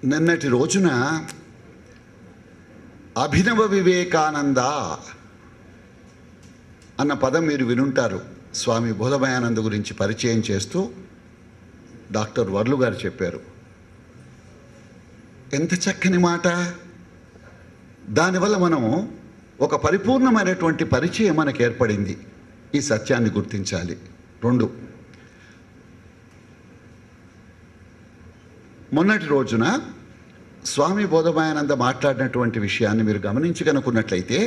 నిన్నటి రోజున అభినవ వివేకానంద అన్న పదం మీరు వినుంటారు. స్వామి బోధమయానంద గురించి పరిచయం చేస్తూ డాక్టర్ వర్లు గారు చెప్పారు. ఎంత చక్కని మాట! దానివల్ల మనం ఒక పరిపూర్ణమైనటువంటి పరిచయం మనకు ఏర్పడింది. ఈ సత్యాన్ని గుర్తించాలి. 2, మొన్నటి రోజున స్వామి బోధమయానంద మాట్లాడినటువంటి విషయాన్ని మీరు గమనించి కనుక్కున్నట్లయితే,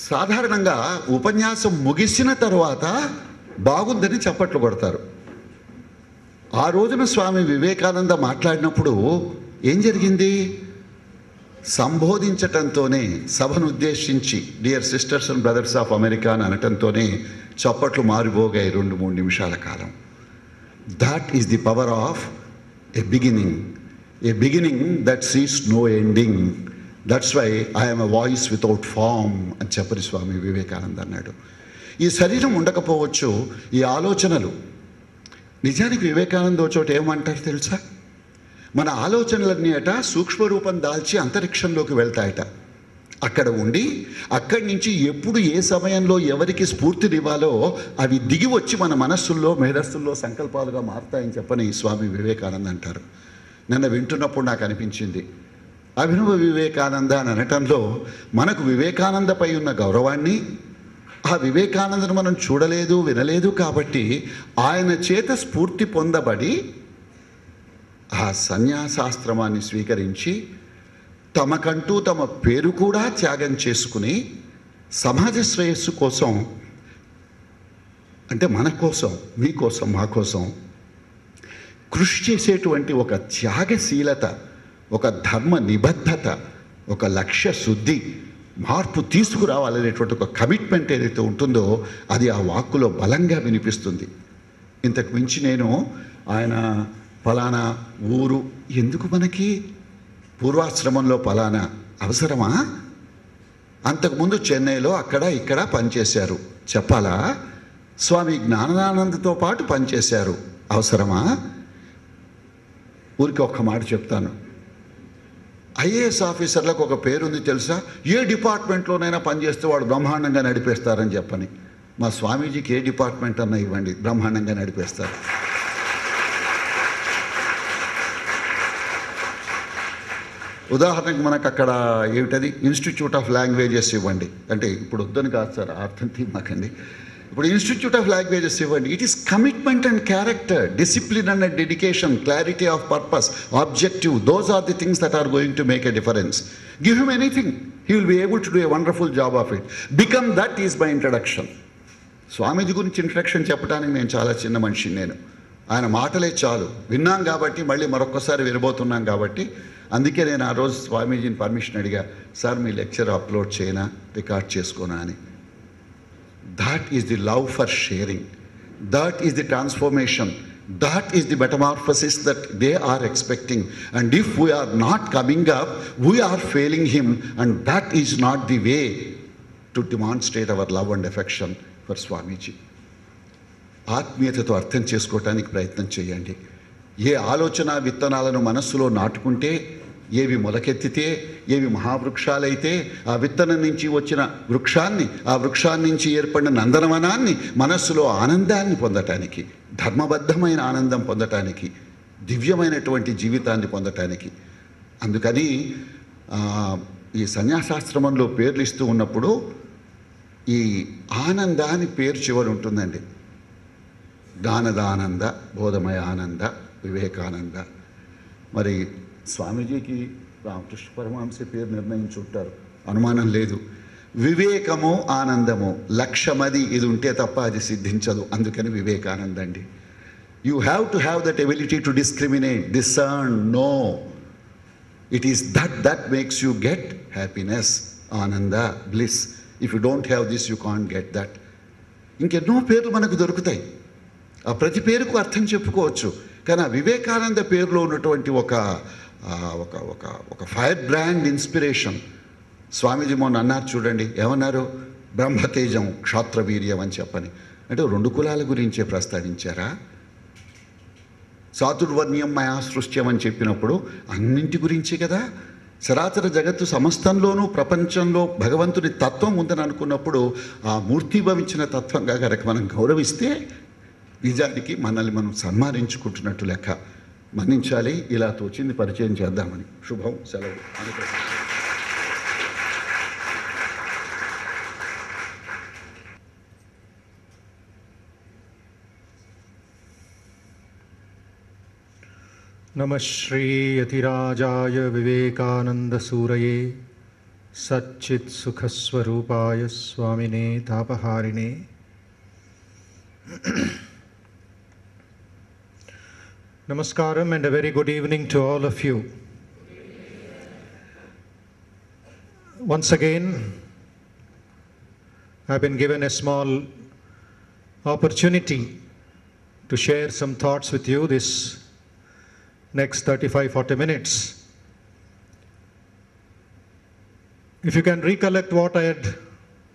సాధారణంగా ఉపన్యాసం ముగిసిన తర్వాత బాగుందని చప్పట్లు కొడతారు. ఆ రోజున స్వామి వివేకానంద మాట్లాడినప్పుడు ఏం జరిగింది? సంబోధించటంతోనే, సభను ఉద్దేశించి dear sisters and brothers of America అని అనటంతోనే చప్పట్లు మారిపోగాయి 2-3 నిమిషాల కాలం. That is the power of a beginning that sees no ending. That's why I am a voice without form అని చెప్పని స్వామి వివేకానంద అన్నాడు. ఈ శరీరం ఉండకపోవచ్చు, ఈ ఆలోచనలు. నిజానికి వివేకానంద చోట ఏమంటారు తెలుసా? మన ఆలోచనలన్నీ అట సూక్ష్మరూపం దాల్చి అంతరిక్షంలోకి వెళ్తాయట. అక్కడ ఉండి అక్కడి నుంచి ఎప్పుడు ఏ సమయంలో ఎవరికి స్ఫూర్తినివ్వాలో అవి దిగి వచ్చి మన మనస్సుల్లో మేధస్సుల్లో సంకల్పాలుగా మారుతాయని చెప్పని స్వామి వివేకానంద అంటారు. నన్ను వింటున్నప్పుడు నాకు అనిపించింది, అభినవ వివేకానంద అని అనటంలో మనకు వివేకానందపై ఉన్న గౌరవాన్ని, ఆ వివేకానందను మనం చూడలేదు వినలేదు కాబట్టి ఆయన చేత స్ఫూర్తి పొందబడి ఆ సన్యాసాశ్రమాన్ని స్వీకరించి తమకంటూ తమ పేరు కూడా త్యాగం చేసుకుని సమాజ శ్రేయస్సు కోసం, అంటే మన కోసం, మీకోసం, మా కోసం కృషి చేసేటువంటి ఒక త్యాగశీలత, ఒక ధర్మ నిబద్ధత, ఒక లక్ష్య శుద్ధి, మార్పు తీసుకురావాలనేటువంటి ఒక కమిట్మెంట్ ఏదైతే ఉంటుందో అది ఆ వాక్కులో బలంగా వినిపిస్తుంది. ఇంతకు మించి నేను ఆయన ఫలానా ఊరు ఎందుకు, మనకి పూర్వాశ్రమంలో ఫలానా అవసరమా? అంతకుముందు చెన్నైలో అక్కడ ఇక్కడ పనిచేశారు చెప్పాలా? స్వామి జ్ఞానానందతో పాటు పనిచేశారు అవసరమా? ఊరికి ఒక్క మాట చెప్తాను. ఐఏఎస్ ఆఫీసర్లకు ఒక పేరుంది తెలుసా? ఏ డిపార్ట్మెంట్లోనైనా పనిచేస్తే వాడు బ్రహ్మాండంగా నడిపేస్తారని చెప్పని. మా స్వామీజీకి ఏ డిపార్ట్మెంట్ అన్నా ఇవ్వండి, బ్రహ్మాండంగా నడిపేస్తారు. ఉదాహరణకు మనకు అక్కడ ఏమిటది ఇన్స్టిట్యూట్ ఆఫ్ లాంగ్వేజెస్ ఇవ్వండి, అంటే ఇప్పుడు వద్దని కాదు సార్, అర్థం తీమాకండి. ఇప్పుడు ఇన్స్టిట్యూట్ ఆఫ్ లాంగ్వేజెస్ ఇవ్వండి. It is commitment and character, discipline and dedication, clarity of purpose, objective. Those are the things that are going to make a difference. Give him anything, he will be able to do a wonderful job of it. Become that is my introduction. Swamiji గురించి introduction చెప్పడానికి నేను చాలా చిన్న మనిషిని. నేను ఆయన మాటలే చాలు విన్నాం కాబట్టి, మళ్ళీ మరొక్కసారి వినబోతున్నాం కాబట్టి, అందుకే నేను ఆ రోజు స్వామీజీని పర్మిషన్ అడిగా, సార్ మీ లెక్చర్ అప్లోడ్ చేయనా, రికార్డ్ చేసుకోనా అని. That is the love for sharing. That is the transformation. That is the metamorphosis that they are expecting. And if we are not coming up, we are failing him. And that is not the way to demonstrate our love and affection for Swamiji. ఆత్మీయతతో అర్థం చేసుకోవటానికి ప్రయత్నం చేయండి. ఏ ఆలోచన విత్తనాలను మనస్సులో నాటుకుంటే, ఏవి మొలకెత్తితే, ఏవి మహావృక్షాలైతే, ఆ విత్తనం నుంచి వచ్చిన వృక్షాన్ని, ఆ వృక్షాన్ని నుంచి ఏర్పడిన నందనవనాన్ని మనస్సులో ఆనందాన్ని పొందటానికి, ధర్మబద్ధమైన ఆనందం పొందటానికి, దివ్యమైనటువంటి జీవితాన్ని పొందటానికి. అందుకని ఈ సన్యాసాశ్రమంలో పేర్లు ఇస్తూ ఉన్నప్పుడు ఈ ఆనంద అని పేరు చివరి ఉంటుందండి. జ్ఞానదానంద, బోధమయ ఆనంద, వివేకానంద. మరి స్వామీజీకి రామకృష్ణ పరమహంస పేరు నిర్ణయించుంటారు, అనుమానం లేదు. వివేకము ఆనందము లక్ష్యమది ఇది ఉంటే తప్ప అది సిద్ధించదు. అందుకని వివేకానంద అండి. You have to have that ability to discriminate, discern, know. It is that makes you get happiness, ananda, bliss. If you don't have this you can't get that. ఇంకెన్నో పేర్లు మనకు దొరుకుతాయి, ఆ ప్రతి పేరుకు అర్థం చెప్పుకోవచ్చు. కానీ ఆ వివేకానంద పేరులో ఉన్నటువంటి ఒక ఒక ఒక ఒక ఫైర్ బ్రాండ్ ఇన్స్పిరేషన్. స్వామీజీ మొన్న అన్నారు చూడండి, ఏమన్నారు? బ్రహ్మతేజం క్షాత్రవీర్యం అని చెప్పని. అంటే 2 కులాల గురించే ప్రస్తావించారా? చాతుర్వర్ణ్యం మయా సృష్ట్యం అని చెప్పినప్పుడు అన్నింటి గురించి కదా. చరాచర జగత్తు సమస్తంలోనూ ప్రపంచంలో భగవంతుని తత్వం ఉందని అనుకున్నప్పుడు ఆ మూర్తిభవించిన తత్వంగా కనుక మనం గౌరవిస్తే నిజానికి మనల్ని మనం సన్మానించుకుంటున్నట్టు లెక్క. మన్నించాలి, ఇలా తోచింది పరిచయం చేద్దామని. శుభం, సెలవు. नमः Shri यतिराजाय विवेकानंदसूरये सच्चित्सुखस्वरूपाय स्वामिने तापहारिणे Namaskaram and a very good evening to all of you. Once again, I've been given a small opportunity to share some thoughts with you this next 35-40 minutes. If you can recollect what I had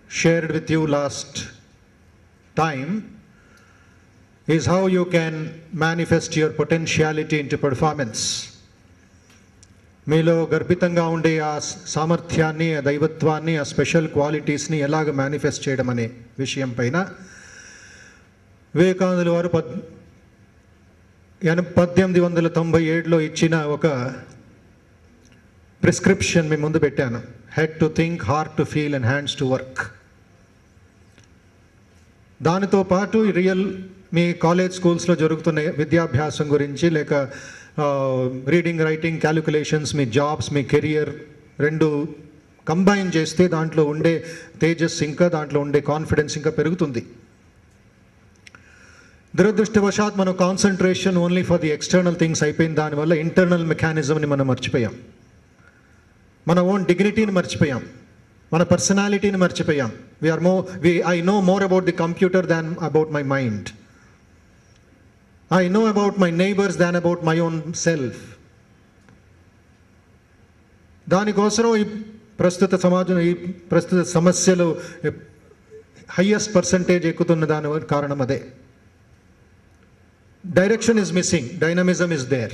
shared with you last time, is how you can manifest your potentiality into performance. మీలో గర్భితంగా ఉండే ఆ సామర్థ్యాన్ని, ఆ దైవత్వాన్ని, ఆ special క్వాలిటీస్ని ఎలాగ manifest చేయడం అనే విషయం పైన వివేకానందుల వారు 1897లో ఇచ్చిన ఒక ప్రిస్క్రిప్షన్ మీ ముందు పెట్టాను. Head to think, heart to feel and hands to work. దానితో పాటు రియల్ మీ కాలేజ్ స్కూల్స్లో జరుగుతున్న విద్యాభ్యాసం గురించి, లేక రీడింగ్, రైటింగ్, క్యాలిక్యులేషన్స్, మీ జాబ్స్, మీ కెరియర్ రెండు కంబైన్ చేస్తే దాంట్లో ఉండే తేజస్ ఇంకా, దాంట్లో ఉండే కాన్ఫిడెన్స్ ఇంకా పెరుగుతుంది. దురదృష్టవశాత్ మనం concentration only for the external things అయిపోయింది. దానివల్ల ఇంటర్నల్ మెకానిజంని మనం మర్చిపోయాం. మన ఓన్ డిగ్నిటీని మర్చిపోయాం, మన పర్సనాలిటీని మర్చిపోయాం. I know more about the computer than about my mind. I know about my neighbors than about my own self. దానికోసం ఈ ప్రస్తుత సమాజం, ఈ ప్రస్తుత సమస్యలు హైయెస్ట్ పర్సంటేజ్ ఎక్కుతున్న దాని కారణం అదే. Direction is missing, dynamism is there.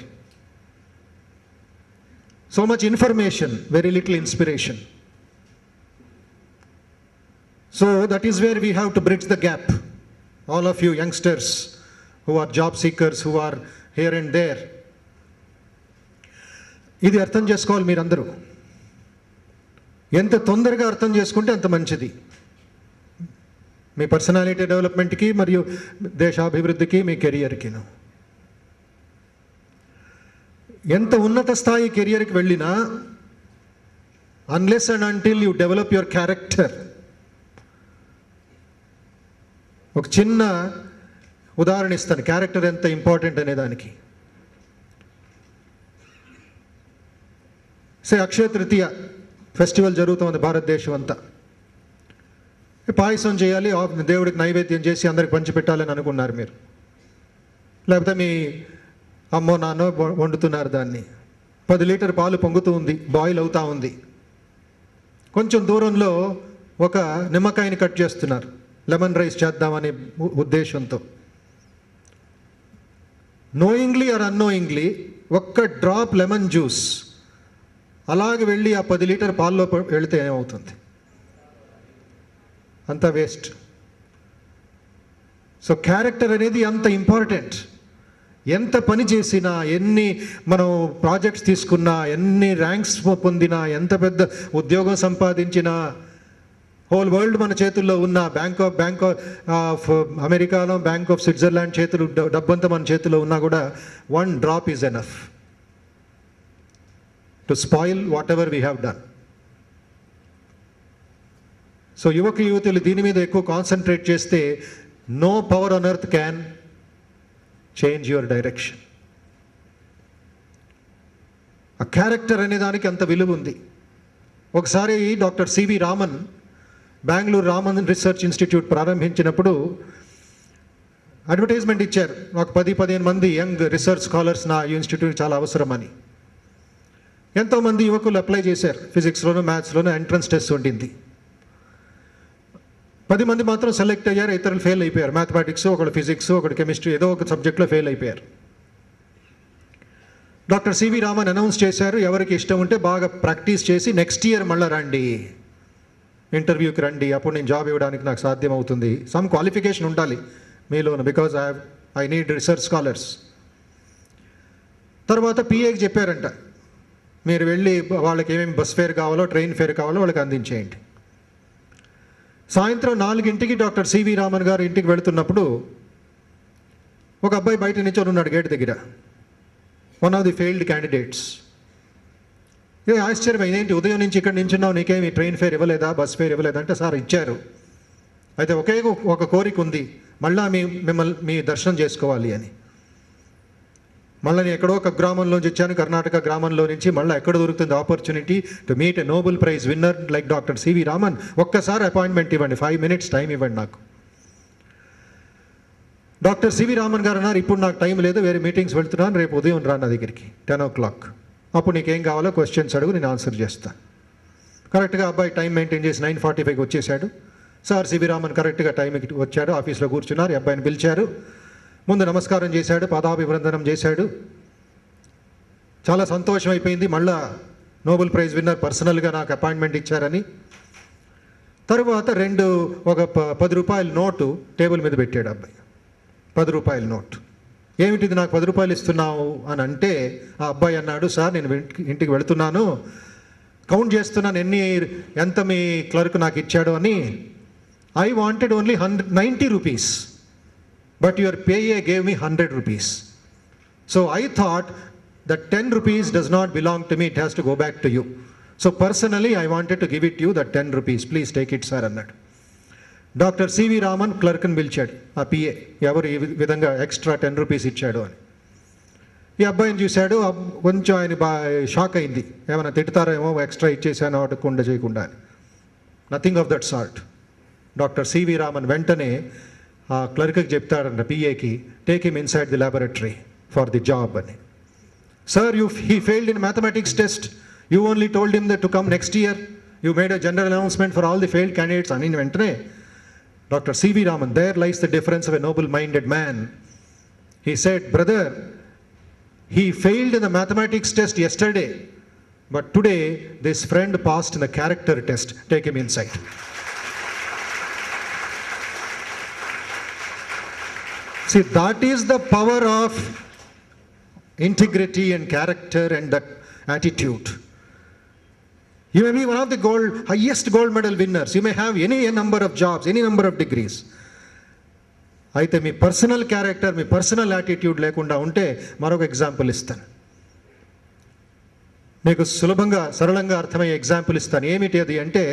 So much information, very little inspiration. So that is where we have to bridge the gap. All of you youngsters who are job seekers, who are here and there, ఇది అర్థం చేసుకోవాలి మీరందరూ. ఎంత తొందరగా అర్థం చేసుకుంటే అంత మంచిది మీ పర్సనాలిటీ డెవలప్మెంట్కి, మరియు దేశాభివృద్ధికి, మీ కెరియర్కిను. ఎంత ఉన్నత స్థాయి కెరియర్కి వెళ్ళినా, unless and until you develop your character. ఒక చిన్న ఉదాహరణ ఇస్తాను, క్యారెక్టర్ ఎంత ఇంపార్టెంట్ అనే దానికి. అక్షయ తృతీయ ఫెస్టివల్ జరుగుతుంది భారతదేశం అంతా. పాయసం చేయాలి, దేవుడికి నైవేద్యం చేసి అందరికి పంచిపెట్టాలని అనుకున్నారు మీరు, లేకపోతే మీ అమ్మో నాన్నో వండుతున్నారు దాన్ని. 10 లీటర్ పాలు పొంగుతూ ఉంది, బాయిల్ అవుతూ ఉంది. కొంచెం దూరంలో ఒక నిమ్మకాయని కట్ చేస్తున్నారు, లెమన్ రైస్ చేద్దామనే ఉద్దేశంతో. నోయింగ్లీ ఆర్ అన్నోయింగ్లీ ఒక్క డ్రాప్ లెమన్ జ్యూస్ అలాగే వెళ్ళి ఆ 10 లీటర్ పాల్లో వెళితే ఏమవుతుంది? అంత వేస్ట్. సో క్యారెక్టర్ అనేది అంత ఇంపార్టెంట్. ఎంత పని చేసినా, ఎన్ని మనం ప్రాజెక్ట్స్ తీసుకున్నా, ఎన్ని ర్యాంక్స్ పొందినా, ఎంత పెద్ద ఉద్యోగం సంపాదించినా, హోల్ వరల్డ్ మన చేతుల్లో ఉన్న, బ్యాంక్ ఆఫ్ అమెరికాలో, బ్యాంక్ ఆఫ్ స్విట్జర్లాండ్ చేతులు, డబ్బంతా మన చేతిలో ఉన్నా కూడా 1 drop is enough to spoil whatever we have done. So యువకులు దీని మీద ఎక్కువ కాన్సన్ట్రేట్ చేస్తే, no power on earth can change your direction. ఆ క్యారెక్టర్ అనే దానికి అంత విలువ ఉంది. ఒకసారి doctor CV Raman Bengaluru Raman research institute ప్రారంభించినప్పుడు అడ్వర్టైజ్మెంట్ ఇచ్చారు, ఒక 10-15 మంది యంగ్ రీసెర్చ్ స్కాలర్స్ నా ఇన్స్టిట్యూట్ చాలా అవసరమని. ఎంతోమంది యువకులు అప్లై చేశారు. ఫిజిక్స్లోనూ మ్యాథ్స్లోనూ ఎంట్రన్స్ టెస్ట్ ఉండింది. 10 మంది మాత్రం సెలెక్ట్ అయ్యారు, ఇతరులు ఫెయిల్ అయిపోయారు. మ్యాథమెటిక్స్, ఒకడు ఫిజిక్స్, ఒకడు కెమిస్ట్రీ, ఏదో ఒక సబ్జెక్ట్లో ఫెయిల్ అయిపోయారు. డాక్టర్ సివి రామన్ అనౌన్స్ చేశారు, ఎవరికి ఇష్టం ఉంటే బాగా ప్రాక్టీస్ చేసి నెక్స్ట్ ఇయర్ మళ్ళీ రండి, ఇంటర్వ్యూకి రండి, అప్పుడు నేను జాబ్ ఇవ్వడానికి నాకు సాధ్యం అవుతుంది. సమ్ క్వాలిఫికేషన్ ఉండాలి మీలోను, because I need research scholars. తర్వాత పిఏకి చెప్పారంట, మీరు వెళ్ళి వాళ్ళకి ఏమేమి బస్ ఫేర్ కావాలో ట్రైన్ ఫేర్ కావాలో వాళ్ళకి అందించేయండి. సాయంత్రం 4 డాక్టర్ సివి రామన్ గారు ఇంటికి వెళుతున్నప్పుడు ఒక అబ్బాయి బయట నిల్చొని ఉన్నాడు గేట్ దగ్గర, one of the failed candidates. ఏ ఆశ్చర్యం, ఇదేంటి ఉదయం నుంచి ఇక్కడ నించున్నావు, నీకేమి ట్రైన్ ఫేర్ ఇవ్వలేదా, బస్ ఫేర్ ఇవ్వలేదా అంటే, సార్ ఇచ్చారు, అయితే ఒకే ఒక కోరిక ఉంది, మళ్ళా మిమ్మల్ని మీ దర్శనం చేసుకోవాలి అని. మళ్ళీ నేను ఎక్కడో ఒక గ్రామంలోంచి వచ్చాను, కర్ణాటక గ్రామంలో నుంచి, మళ్ళీ ఎక్కడ దొరుకుతుంది opportunity to meet a Nobel prize winner like doctor CV Raman, ఒక్కసారి అపాయింట్మెంట్ ఇవ్వండి, 5 minutes టైం ఇవ్వండి నాకు. డాక్టర్ సివి రామన్ గారు అన్నారు, ఇప్పుడు నాకు టైం లేదు, వేరే మీటింగ్స్ వెళ్తున్నాను, రేపు ఉదయం రా నా దగ్గరికి 10 o'clock, అప్పుడు నీకేం కావాలో క్వశ్చన్స్ అడుగు, నేను ఆన్సర్ చేస్తాను. కరెక్ట్గా అబ్బాయి టైం మెయింటైన్ చేసి 9:45కి వచ్చేసాడు. సార్ సివి రామన్ కరెక్ట్గా టైంకి వచ్చాడు, ఆఫీస్లో కూర్చున్నారు, ఈ అబ్బాయిని పిలిచారు, ముందు నమస్కారం చేశాడు, పాదాభివందనం చేశాడు. చాలా సంతోషం అయిపోయింది, మళ్ళా నోబెల్ ప్రైజ్ విన్నర్ పర్సనల్గా నాకు అపాయింట్మెంట్ ఇచ్చారని. తరువాత ఒక 10 రూపాయల నోటు టేబుల్ మీద పెట్టాడు అబ్బాయి, 10 రూపాయల నోటు. ఏమిటిది, నాకు 10 రూపాయలు ఇస్తున్నావు అని అంటే, ఆ అబ్బాయి అన్నాడు, సార్ నేను ఇంటికి వెళుతున్నాను, కౌంట్ చేస్తున్నాను ఎంత మీ క్లర్క్ నాకు ఇచ్చాడు అని. I wanted only 90 rupees. But your PA gave me 100 rupees. So I thought that 10 rupees does not belong to me, it has to go back to you. So personally I wanted to give it to you, that 10 rupees, please take it sir అన్నాడు. Doctor CV Raman క్లర్క్ని పిలిచాడు, ఆ PA ఎవరు ఈ విధంగా extra 10 rupees ఇచ్చాడు అని. ఈ అబ్బాయిని చూశాడు, కొంచెం ఆయన షాక్ అయింది, ఏమైనా తిడతారేమో ఎక్స్ట్రా ఇచ్చేసాను అడగకుండా చేయకుండా అని. Nothing of that sort. Doctor CV Raman వెంటనే ఆ క్లర్క్కి చెప్తాడంట, పిఏకి, take him inside the laboratory for the job అని. Sir he failed in mathematics test, you only told him that to come next year, you made a general announcement for all the failed candidates అని. వెంటనే doctor CV Raman, there lies the difference of a noble minded man, he said, brother, he failed in the mathematics test yesterday, but today this friend passed in the character test, take him inside. See, that is the power of integrity and character and that attitude. You may be one of the highest gold medal winners, you may have any number of jobs, any number of degrees. అయితే మీ personal character, మీ personal attitude లేకుండా ఉంటే, మరొక example ఇస్తాను మీకు, సులభంగా సరళంగా అర్థమయ్యే example ఇస్తాను. ఏమిటి అది అంటే,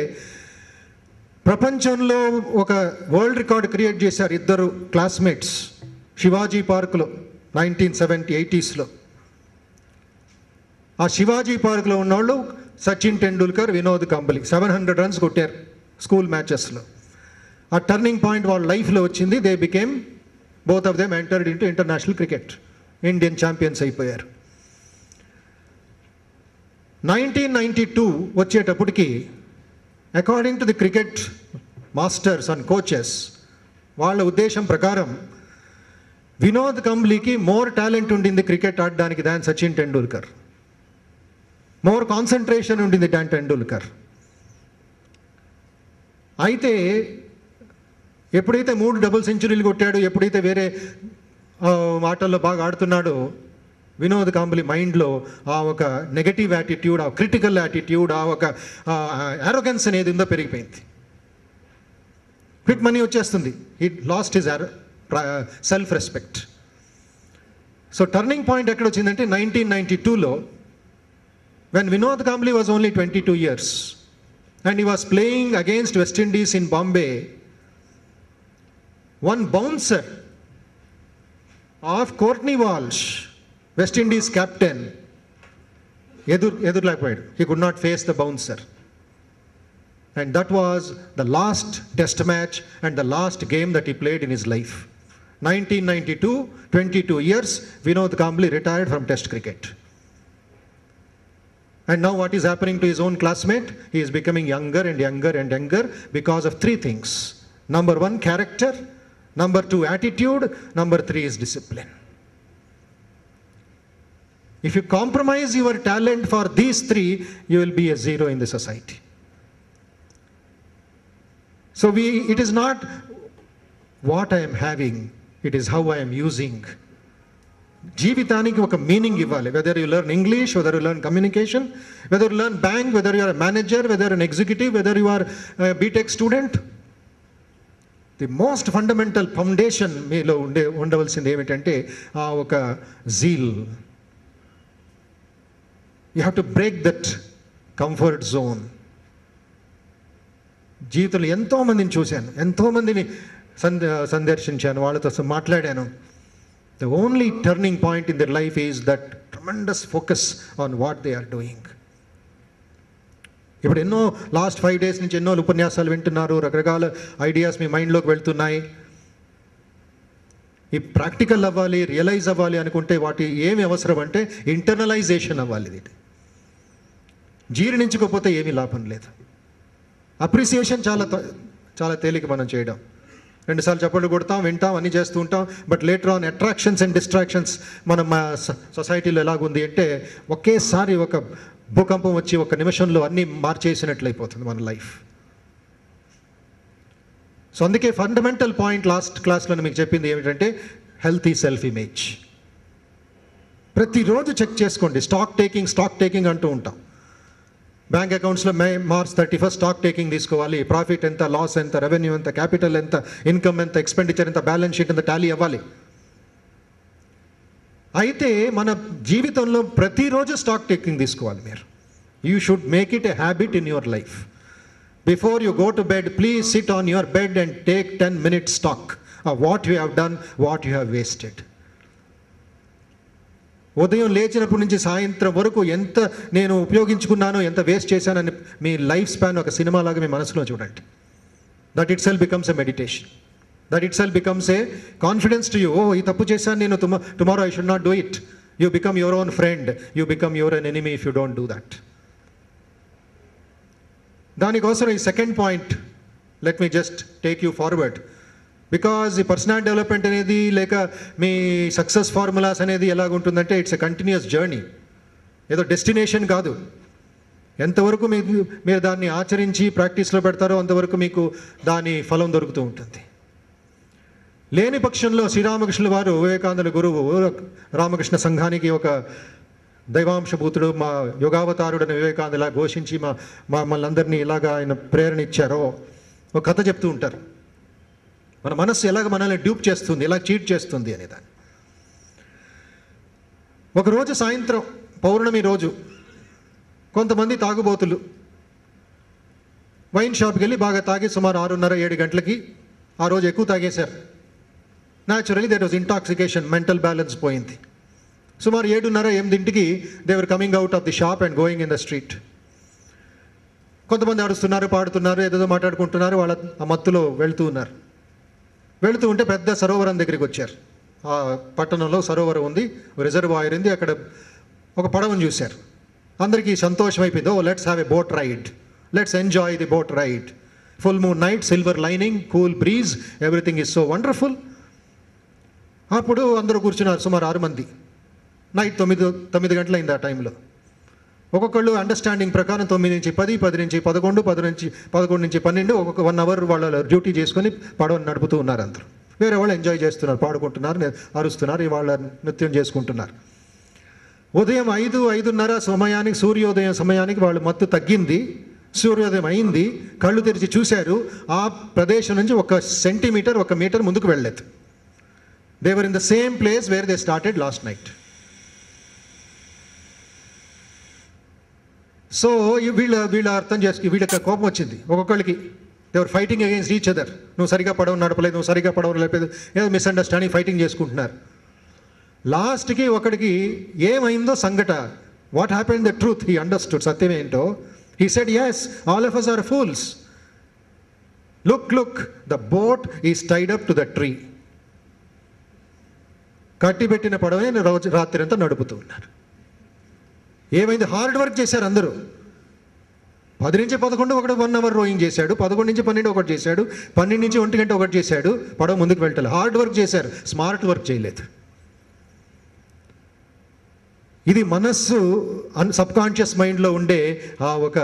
ప్రపంచంలో ఒక వరల్డ్ రికార్డ్ క్రియేట్ చేశారు ఇద్దరు క్లాస్మేట్స్ శివాజీ పార్కులో 1970-80s. ఆ శివాజీ పార్కులో ఉన్నవాళ్ళు సచిన్ టెండూల్కర్, వినోద్ కాంబ్లీ 700 runs కొట్టారు స్కూల్ మ్యాచెస్లో. ఆ టర్నింగ్ పాయింట్ వాళ్ళ లైఫ్లో వచ్చింది. They became, both of them entered into international cricket, Indian champions అయిపోయారు. 1992 వచ్చేటప్పటికి, according to the cricket masters and coaches, వాళ్ళ ఉద్దేశం ప్రకారం వినోద్ కాంబ్లీకి మోర్ టాలెంట్ ఉండింది క్రికెట్ ఆడడానికి దాన్ సచిన్ టెండూల్కర్, మోర్ కాన్సన్ట్రేషన్ ఉండింది దాన్ టెండూల్కర్. అయితే ఎప్పుడైతే 3 double centuries కొట్టాడు, ఎప్పుడైతే వేరే ఆటల్లో బాగా ఆడుతున్నాడో, వినోద్ కాంబ్లీ మైండ్లో ఆ ఒక నెగటివ్ యాటిట్యూడ్, ఆ క్రిటికల్ యాటిట్యూడ్, ఆ ఒక యారోగెన్స్ అనేది ఉందో పెరిగిపోయింది. క్విక్ మనీ వచ్చేస్తుంది. He lost his self respect. So turning point ఎక్కడ వచ్చిందంటే 1992లో, when Vinod Kambli was only 22 years and he was playing against West Indies in Bombay. One bouncer of Courtney Walsh, West Indies captain, ఎదురులేకపోయాడు. He could not face the bouncer. And that was the last test match and the last game that he played in his life. 1992, 22 years, Vinod Kambli retired from test cricket. And now what is happening to his own classmate? He is becoming younger and younger and younger because of three things. Number one, character. Number two, attitude. Number three is discipline. If you compromise your talent for these three, you will be a zero in the society. So it is not what I am having, it is how I am using. జీవితానికి ఒక meaning ఇవ్వాలి. Whether you learn English, whether you learn communication, whether you learn bank, whether you are manager, whether an executive, whether you are B Tech student, the most fundamental foundation మీలో ఉండవలసింది ఏమిటంటే ఆ ఒక zeal. You have to break that comfort zone. జీవితంలో ఎంతోమందిని చూశాను, ఎంతోమందిని సందర్శించాను, వాళ్ళతో మాట్లాడాను. The only turning point in their life is that tremendous focus on what they are doing. ఇప్పుడు ఎన్నో లాస్ట్ 5 days నుంచి ఎన్నో ఉపన్యాసాలు వింటున్నారు, రకరకాల ఐడియాస్ మీ మైండ్లోకి వెళ్తున్నాయి. ఈ ప్రాక్టికల్ అవ్వాలి, రియలైజ్ అవ్వాలి అనుకుంటే వాటి ఏమి అవసరం అంటే ఇంటర్నలైజేషన్ అవ్వాలి. ఇది జీర్ణించుకోకపోతే ఏమీ లాభం లేదు. అప్రిసియేషన్ చాలా తేలిక మనం చేయడం. 2 సార్లు చప్పట్లు కొడతాం, వింటాం, అన్నీ చేస్తూ ఉంటాం. But later on attractions and distractions మన సొసైటీలో ఎలాగుంది అంటే ఒకేసారి ఒక భూకంపం వచ్చి ఒక నిమిషంలో అన్నీ మార్చేసినట్లయిపోతుంది మన లైఫ్. సో అందుకే ఫండమెంటల్ పాయింట్ లాస్ట్ క్లాస్లో మీకు చెప్పింది ఏమిటంటే హెల్తీ సెల్ఫ్ ఇమేజ్. ప్రతిరోజు చెక్ చేసుకోండి. స్టాక్ టేకింగ్ అంటూ ఉంటాం. బ్యాంక్ అకౌంట్స్లో మార్చ్ 31 స్టాక్ టేకింగ్ తీసుకోవాలి. ప్రాఫిట్ ఎంత, లాస్ ఎంత, రెవెన్యూ ఎంత, క్యాపిటల్ ఎంత, ఇన్కమ్ ఎంత, ఎక్స్పెండిచర్ ఎంత, బ్యాలెన్స్ షీట్ ఎంత టాలీ అవ్వాలి. అయితే మన జీవితంలో ప్రతిరోజు స్టాక్ టేకింగ్ తీసుకోవాలి మీరు. You should make it a habit in your life. Before you go to bed, please SIT on your bed and take 10 minutes stock of what you have done, what you have wasted. ఉదయం లేచినప్పటి నుంచి సాయంత్రం వరకు ఎంత నేను ఉపయోగించుకున్నానో, ఎంత waste చేశానని మీ లైఫ్ స్పాన్ ఒక సినిమా లాగా మీ మనసులో చూడండి. That itself becomes a meditation. That itself becomes a confidence to you. ఓ, ఈ తప్పు చేశాను నేను, tomorrow I should not do it. You become your own friend, you become your en enemy if you don't do that. దానికోసం ఈ second point, let me just take you forward. Because ఈ personality development అనేది లేక మీ success formulas అనేది ఎలాగుంటుందంటే it's a continuous journey. ఏదో destination కాదు. ఎంతవరకు మీరు దాన్ని ఆచరించి ప్రాక్టీస్లో పెడతారో అంతవరకు మీకు దాని ఫలం దొరుకుతూ ఉంటుంది. లేని పక్షంలో శ్రీరామకృష్ణుల వారు, వివేకానంద గురువు, రామకృష్ణ సంఘానికి ఒక దైవాంశభూతుడు, మా యుగావతారుడని వివేకానంద ఇలా ఘోషించి మమ్మల్ని అందరినీ ఇలాగా ఆయన ప్రేరణ ఇచ్చారో ఒక కథ చెప్తూ ఉంటారు. మన మనస్సు ఎలాగ మనల్ని డ్యూప్ చేస్తుంది, ఎలా చీట్ చేస్తుంది అనేదాన్ని. ఒకరోజు సాయంత్రం పౌర్ణమి రోజు కొంతమంది తాగుబోతులు వైన్ షాప్కి వెళ్ళి బాగా తాగి సుమారు 6:30-7 గంటలకి ఆ రోజు ఎక్కువ తాగేశారు. Naturally there was intoxication, mental balance పోయింది. సుమారు 7:30-8 they were coming out of the shop and going in the street. కొంతమంది అరుస్తున్నారు, పాడుతున్నారు, ఏదేదో మాట్లాడుకుంటున్నారు. వాళ్ళ ఆ మత్తులో వెళ్తూ ఉంటే పెద్ద సరోవరం దగ్గరికి వచ్చారు. ఆ పట్టణంలో సరోవరం ఉంది, రిజర్వాయర్ ఉంది. అక్కడ ఒక పడవను చూశారు. అందరికీ సంతోషం అయిపోయింది. Oh, let's have a boat ride, let's enjoy the boat ride. Full moon night, silver lining, cool breeze, everything is so wonderful. అప్పుడు అందరూ కూర్చున్నారు, సుమారు 6 మంది. నైట్ 9 గంటలైంది ఆ టైంలో. ఒక్కొక్కళ్ళు అండర్స్టాండింగ్ ప్రకారం 9 నుంచి 10, 10 నుంచి 11, 11 నుంచి 12 ఒక్కొక్క 1 hour వాళ్ళ డ్యూటీ చేసుకొని పడవని నడుపుతూ ఉన్నారు. అందరూ వేరే వాళ్ళు ఎంజాయ్ చేస్తున్నారు, పాడుకుంటున్నారు, అరుస్తున్నారు, వాళ్ళ నృత్యం చేసుకుంటున్నారు. ఉదయం 5-5:30 సమయానికి, సూర్యోదయం సమయానికి వాళ్ళు మత్తు తగ్గింది. సూర్యోదయం అయింది. కళ్ళు తెరిచి చూశారు. ఆ ప్రదేశం నుంచి 1 సెంటీమీటర్, 1 మీటర్ ముందుకు వెళ్ళలేదు. They were in the same place where they started last night. So వీళ్ళు అర్థం చేసుకుని వీళ్ళకి కోపం వచ్చింది ఒక్కొక్కళ్ళకి. దేవర్ ఫైటింగ్ అగైన్స్ట్ ఈచ్ అదర్. నువ్వు సరిగా పడవ నడపలేదు, నువ్వు సరిగా పడవ నడపలేదు, ఏదో మిస్అండర్స్టాండింగ్, ఫైటింగ్ చేసుకుంటున్నారు. లాస్ట్కి ఒకడికి ఏమైందో సంఘట, what happened the truth, he understood, సత్యం ఏంటో. He said, yes, all of us are fools. Look, the boat is tied up to the tree. కట్టిపెట్టిన పడవని రాత్రి అంతా నడుపుతూ ఉన్నారు. ఏమైంది? హార్డ్ వర్క్ చేశారు అందరూ. 10 నుంచి 11 ఒకటి 1 అవర్ రోయింగ్ చేశాడు, 11 నుంచి 12 ఒకటి చేశాడు, 12 నుంచి 1 గంట ఒకటి చేశాడు. పడవ ముందుకు వెళ్ళాలి. హార్డ్ వర్క్ చేశారు, స్మార్ట్ వర్క్ చేయలేదు. ఇది మనస్సు సబ్కాన్షియస్ మైండ్లో ఉండే ఆ ఒక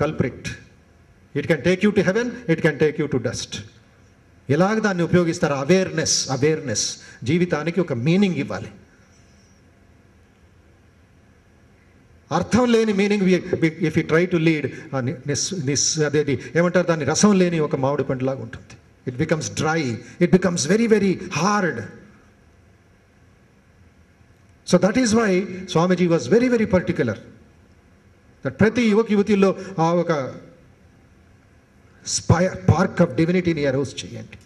culprit. It can take you to heaven, it can take you to dust. ఎలాగ దాన్ని ఉపయోగిస్తారు? అవేర్నెస్. జీవితానికి ఒక మీనింగ్ ఇవ్వాలి. అర్థం లేని meaning if you try to lead అదేది ఏమంటారు దాన్ని, రసం లేని ఒక మామిడి పండులాగా ఉంటుంది. It becomes dry, it becomes very very hard. So that is why Swamiji was very very particular that ప్రతి యువతిలో ఆ ఒక పార్క్ ఆఫ్ డివినిటీని అరోజ్ చేయండి.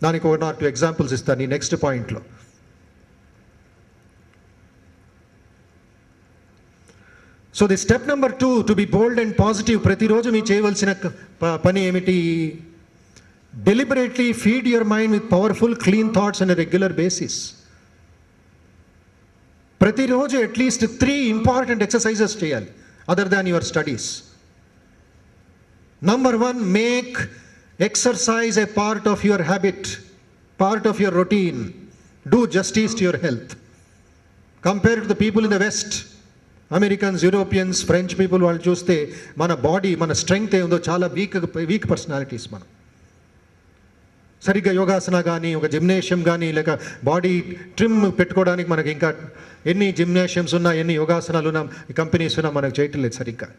దానికి 1 or 2 ఎగ్జాంపుల్స్ ఇస్తాను ఈ నెక్స్ట్ పాయింట్లో. So the step number 2, to be bold and positive. ప్రతిరోజు మీరు చేయవలసిన పని ఏమిటి? Deliberately feed your mind with powerful clean thoughts on a regular basis. ప్రతిరోజు అట్లీస్ట్ 3 ఇంపార్టెంట్ ఎక్సర్సైజెస్ చేయాలి other than your studies. Number 1, make exercise a part of your habit, part of your routine. Do justice to your health. Compared to the people in the West, Americans, Europeans, French people, వాళ్ళు చూస్తే మన body, మన strength ఏముందో చాలా week personalities. మనం సరిగ్గా యోగాసన కానీ, ఒక జిమ్నేషియం కానీ, లేక బాడీ ట్రిమ్ పెట్టుకోవడానికి మనకి ఇంకా ఎన్ని జిమ్నేషియమ్స్ ఉన్నా, ఎన్ని యోగాసనాలు ఉన్నా, కంపెనీస్ ఉన్నా మనకు చేయటం లేదు సరిగ్గా.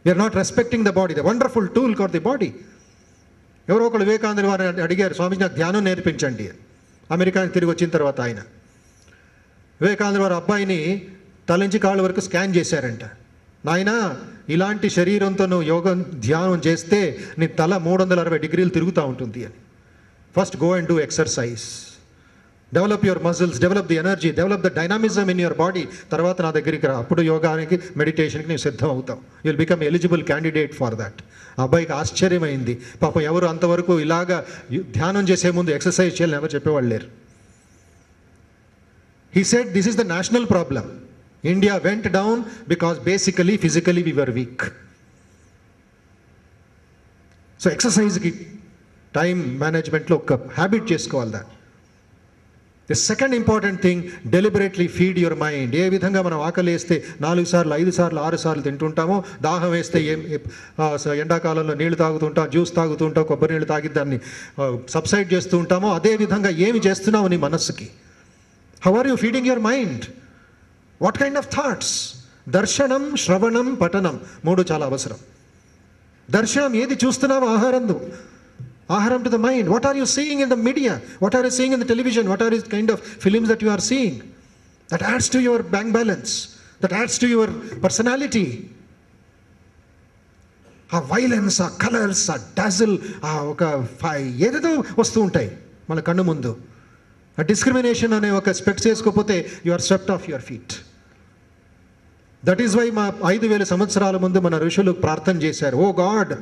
We are not respecting the body, the wonderful tool called the body. ఎవరో ఒకళ్ళు వివేకానంద వారు అడిగారు, స్వామీజీ నాకు ధ్యానం నేర్పించండి. అమెరికాకి తిరిగి వచ్చిన తర్వాత ఆయన వివేకానంద వారి అబ్బాయిని తల నుంచి కాళ్ళ వరకు స్కాన్ చేశారంట. నాయన, ఇలాంటి శరీరంతో నువ్వు యోగం ధ్యానం చేస్తే నీ తల 360 డిగ్రీలు తిరుగుతూ ఉంటుంది అని. First go and do exercise, develop your muscles, develop the energy, develop the dynamism in your body. తర్వాత నా దగ్గరికి రా, అప్పుడు యోగానికి, మెడిటేషన్కి నీవు సిద్ధం అవుతావు. You will become eligible candidate for that. ఆ అబ్బాయికి ఆశ్చర్యమైంది. పాపం ఎవరు అంతవరకు ఇలాగా ధ్యానం చేసే ముందు ఎక్సర్సైజ్ చేయాలని ఎవరు చెప్పేవాళ్ళు లేరు. He said this is the national problem. India went down because basically physically we were weak. So ఎక్సర్సైజ్కి టైం మేనేజ్మెంట్లో ఒక హ్యాబిట్ చేసుకోవాలి. దాన్ని the second important thing, deliberately feed your mind. ఏ విధంగా మనం ఆకలి వేస్తే 4 సార్లు 5 సార్లు 6 సార్లు తింటుంటామో, దాహం వేస్తే ఎండాకాలంలో నీళ్లు తాగుతుంటాం, జ్యూస్ తాగుతుంటాం, కొబ్బరి నీళ్ళు తాగి దాన్ని సబ్సైడ్ చేస్తూ ఉంటామో, అదే విధంగా ఏమి చేస్తున్నావు నీ మనస్సుకి? How are you feeding your mind? What kind of thoughts? దర్శనం, శ్రవణం, పఠనం 3 చాలా అవసరం. దర్శనం, ఏది చూస్తున్నావు? ఆహారం to the mind. What are you seeing in the media? What are you seeing in the television? What are the kind of films that you are seeing? That adds to your bank balance. That adds to your personality. ఆ violence, ఆ colours, ఆ Dazzle, ఆ ఒక ఏదేదో వస్తూ ఉంటాయి మన కన్ను ముందు. ఆ డిస్క్రిమినేషన్ అనే ఒక స్పెక్ట్స్ వేసుకోకపోతే you are swept off your feet. That is why మా 5000 సంవత్సరాల ముందు మన ఋషులు ప్రార్థన చేశారు, ఓ గాడ్,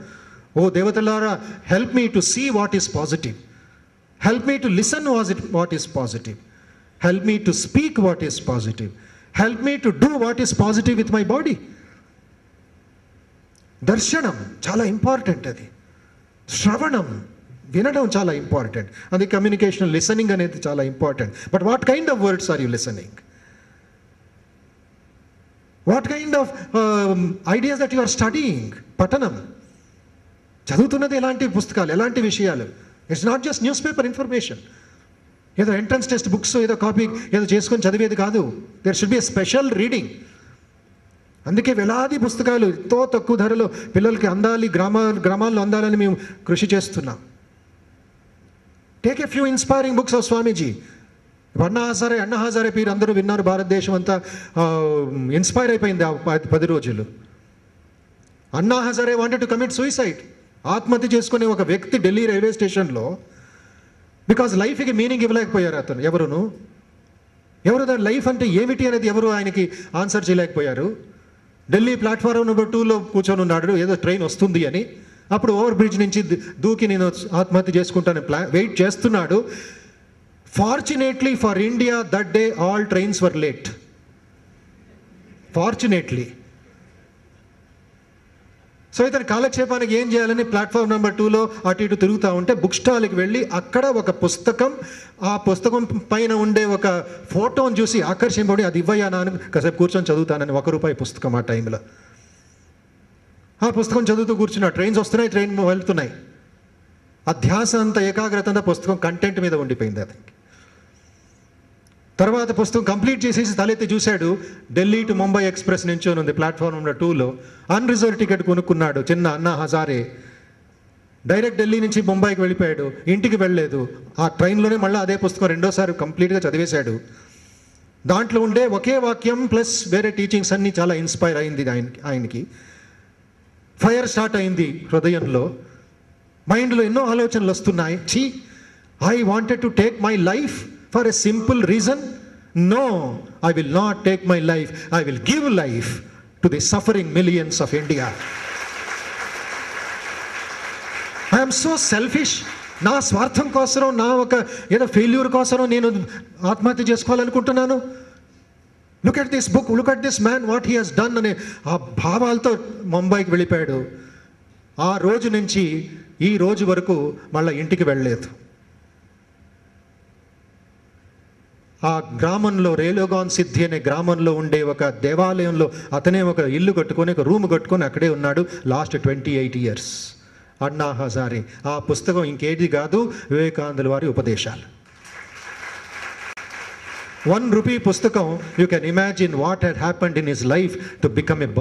ఓ దేవతలారా, help me to see what is positive, help me to listen what is positive, help me to speak what is positive, help me to do what is positive with my body. దర్శనం చాలా important. అది శ్రవణం, వినడం చాలా important. అది communication, listening అనేది చాలా important. But what kind of words are you listening? What kind of ideas that you are studying? పఠనం, చదువుతున్నది ఎలాంటి పుస్తకాలు, ఎలాంటి విషయాలు? It's not just newspaper information. ఏదో ఎంట్రన్స్ టెక్స్ట్ బుక్స్ ఏదో కాపీ ఏదో చేసుకొని చదివేది కాదు. There should be a special reading. అందుకే వేలాది పుస్తకాలు ఎంతో తక్కువ ధరలో పిల్లలకి అందాలి, గ్రామాల్లో అందాలని మేము కృషి చేస్తున్నాం. Take a few inspiring books of Swamiji. Anna Hazare పేరు అందరూ విన్నారు. భారతదేశం అంతా ఇన్స్పైర్ అయిపోయింది ఆ 10 రోజులు. Anna Hazare wanted to commit suicide. ఆత్మహత్య చేసుకునే ఒక వ్యక్తి ఢిల్లీ రైల్వే స్టేషన్లో, బికాజ్ లైఫ్కి మీనింగ్ ఇవ్వలేకపోయారు. ఎవరు దాని లైఫ్ అంటే ఏమిటి అనేది ఎవరు ఆయనకి ఆన్సర్ చేయలేకపోయారు. ఢిల్లీ ప్లాట్ఫారం నెంబర్ 2లో కూర్చొని ఉన్నాడు, ఏదో ట్రైన్ వస్తుంది అని. అప్పుడు ఓవర్ బ్రిడ్జ్ నుంచి దూకి నేను ఆత్మహత్య చేసుకుంటాను వెయిట్ చేస్తున్నాడు. Fortunately for India that day all trains were late. Fortunately. So ఇతను కాలక్షేపానికి ఏం చేయాలని ప్లాట్ఫామ్ నెంబర్ 2లో అటు ఇటు తిరుగుతూ ఉంటే బుక్ స్టాల్కి వెళ్ళి అక్కడ ఒక పుస్తకం, ఆ పుస్తకం పైన ఉండే ఒక ఫోటోని చూసి ఆకర్షింపబడి అది ఇవ్వయా నాన్న కాసేపు కూర్చొని చదువుతానని, ₹1 పుస్తకం ఆ టైంలో. ఆ పుస్తకం చదువుతూ కూర్చున్నా. ట్రైన్స్ వస్తున్నాయి, ట్రైన్ వెళ్తున్నాయి. ఆ ధ్యాస అంతా, ఏకాగ్రత అంతా పుస్తకం కంటెంట్ మీద ఉండిపోయింది అతనికి. తర్వాత పుస్తకం కంప్లీట్ చేసేసి తలెత్తి చూశాడు. ఢిల్లీ టు ముంబై ఎక్స్ప్రెస్ నుంచి ఉంది ప్లాట్ఫామ్ నెంబర్ 2లో. అన్రిజర్వ్ టికెట్ కొనుక్కున్నాడు, చిన్న అన్నా హజారే. డైరెక్ట్ ఢిల్లీ నుంచి ముంబైకి వెళ్ళిపోయాడు. ఇంటికి వెళ్ళలేదు. ఆ ట్రైన్లోనే మళ్ళీ అదే పుస్తకం రెండోసారి కంప్లీట్గా చదివేశాడు. దాంట్లో ఉండే ఒకే వాక్యం ప్లస్ వేరే టీచింగ్స్ అన్నీ చాలా ఇన్స్పైర్ అయింది ఆయనకి. ఫైర్ స్టార్ట్ అయింది హృదయంలో. మైండ్లో ఎన్నో ఆలోచనలు వస్తున్నాయి. I wanted to take my life for a simple reason. No, I will not take my life. I will give life to the suffering millions of India. I'm so selfish. నా స్వార్థం కోసం, నా ఒక ఏదో ఫెయిల్యూర్ కోసం నేను ఆత్మహత్య చేసుకోవాలనుకుంటున్నాను. Look at this book, look at this man, what he has done అనే ఆ భావాలతో ముంబైకి వెళ్ళిపోయాడు. ఆ రోజు నుంచి ఈ రోజు వరకు మళ్ళీ ఇంటికి వెళ్ళలేదు. ఆ గ్రామంలో, రేలోగాన్ సిద్ధి అనే గ్రామంలో ఉండే ఒక దేవాలయంలో అతనే ఒక ఇల్లు కట్టుకొని, ఒక రూమ్ కట్టుకొని అక్కడే ఉన్నాడు లాస్ట్ 28 years. అన్నా హజారే. ఆ పుస్తకం ఇంకేది కాదు, వివేకానందుల వారి ఉపదేశాలు. ₹1 పుస్తకం. You can imagine what had happened in his life to become a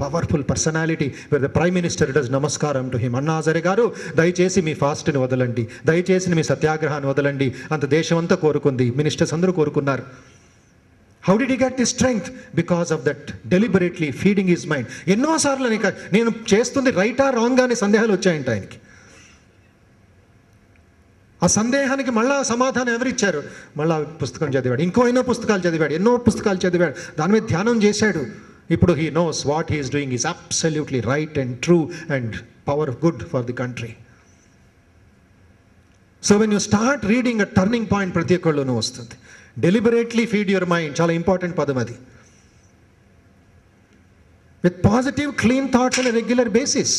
powerful personality where the Prime Minister does నమస్కారం టు హిమ్. అన్నా హజారే గారు, దయచేసి మీ ఫాస్ట్ని వదలండి, దయచేసి మీ సత్యాగ్రహాన్ని వదలండి. అంత దేశం అంతా కోరుకుంది, మినిస్టర్స్ అందరూ కోరుకున్నారు. How did he get the strength? Because of that deliberately feeding his mind. ఎన్నోసార్లు నేను చేస్తుంది రైటా రాంగ్ అనే సందేహాలు వచ్చాయంట ఆయనకి. ఆ సందేహానికి మళ్ళా సమాధానం ఎవరిచ్చారు? మళ్ళా పుస్తకం చదివాడు, ఎన్నో పుస్తకాలు చదివాడు, దాని మీద ధ్యానం చేశాడు. ఇప్పుడు he knows what he is doing is absolutely right and true and power good for the country. So when you start reading, a turning point ప్రతి ఒక్కళ్ళలోనూ వస్తుంది. డెలిబరేట్లీ ఫీడ్ యువర్ మైండ్, చాలా ఇంపార్టెంట్ పదం అది. With positive clean thoughts on a regular basis.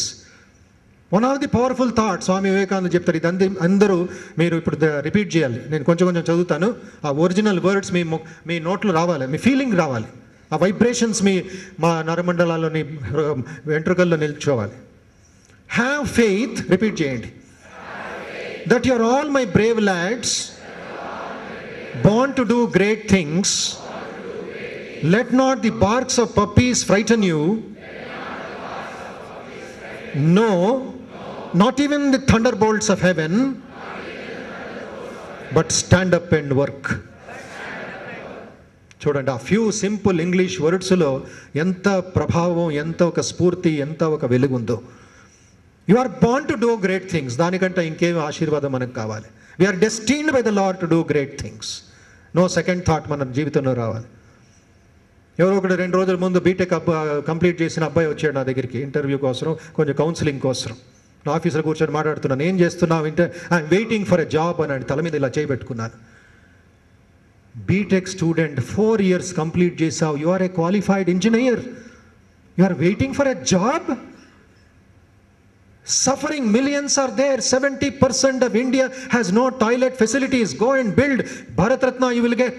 One of the powerful thought Swami Vivekananda చెప్తారు. ఇది అందరూ మీరు ఇప్పుడు రిపీట్ చేయాలి. నేను కొంచెం చదువుతాను. ఆ ఒరిజినల్ వర్డ్స్ మీ నోట్లో రావాలి, మీ ఫీలింగ్ రావాలి. ఆ వైబ్రేషన్స్ మా నరమండలాల్లోని వెంట్రుకల్లో నిల్చోవాలి. హ్యావ్ ఫెయిత్, రిపీట్ చేయండి. That you're all my brave lads, born to do great things. Let not the barks of puppies frighten you. No, not even the thunderbolts of heaven, but stand up and work. చూడండి, ఆ few simple English వర్డ్స్లో ఎంత ప్రభావం, ఎంత ఒక స్ఫూర్తి, ఎంత ఒక వెలుగుందో. You are born to do great things. దానికంటే ఇంకేం ఆశీర్వాదం మనకు కావాలి? We are destined by the Lord to do great things. No second thought మన జీవితంలో రావాలి. ఎవరో ఒకటి 2 రోజుల ముందు బీటెక్ కంప్లీట్ చేసిన అబ్బాయి వచ్చాడు నా దగ్గరికి ఇంటర్వ్యూ కోసం, కొంచెం కౌన్సిలింగ్ కోసం. నా ఆఫీస్లో కూర్చొని మాట్లాడుతున్నాను. ఏం చేస్తున్నావు అంటే, I'm waiting for a job అని తల మీద ఇలా చేయబెట్టుకున్నాను. బీటెక్ స్టూడెంట్, 4 years కంప్లీట్ చేసావు, you are a qualified engineer, you are waiting for a job. Suffering millions are there. 70% of India has no toilet facilities. Go and build. Bharat Ratna you will get.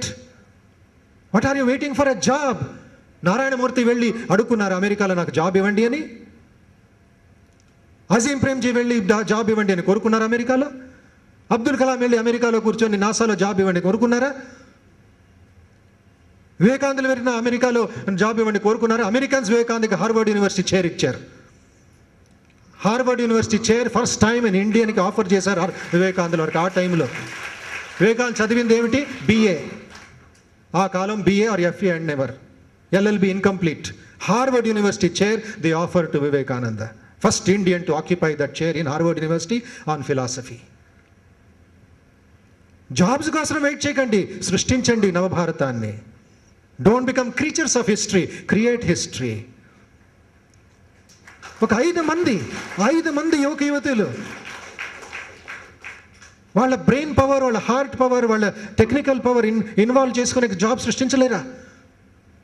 What are you waiting for a job? Narayana Murthy వెళ్ళి అడుక్కున్నారు అమెరికాలో నాకు job ఇవ్వండి అని. అజీం ప్రేమ్జీ వెళ్ళి job ఇవ్వండి అని కోరుకున్నారు అమెరికాలో. అబ్దుల్ కలాం వెళ్ళి అమెరికాలో కూర్చొని నాసాలో జాబ్ ఇవ్వండి కోరుకున్నారా? వివేకానందులు వెళ్ళిన అమెరికాలో జాబ్ ఇవ్వండి కోరుకున్నారా? అమెరికన్స్ వివేకానందకి హార్వర్డ్ యూనివర్సిటీ చైర్ ఇచ్చారు. Harvard University chair first time in ఇండియన్కి ఆఫర్ చేశారు వివేకానందుల వారికి. ఆ టైంలో వివేకానంద చదివింది ఏమిటి? BA. ఆ కాలం BA or FA and never, LLB incomplete. Harvard University chair the offer to Vivekananda, first Indian to occupy that chair in Harvard University on philosophy. Jobs కోసం వెయిట్ చేయకండి, సృష్టించండి నవభారతాన్ని. Don't become creatures of history, create history. ఒక 5 మంది యువక యువతులు వాళ్ళ brain power, వాళ్ళ హార్ట్ పవర్, వాళ్ళ టెక్నికల్ పవర్ ఇన్వాల్వ్ చేసుకునే జాబ్ సృష్టించలేరా?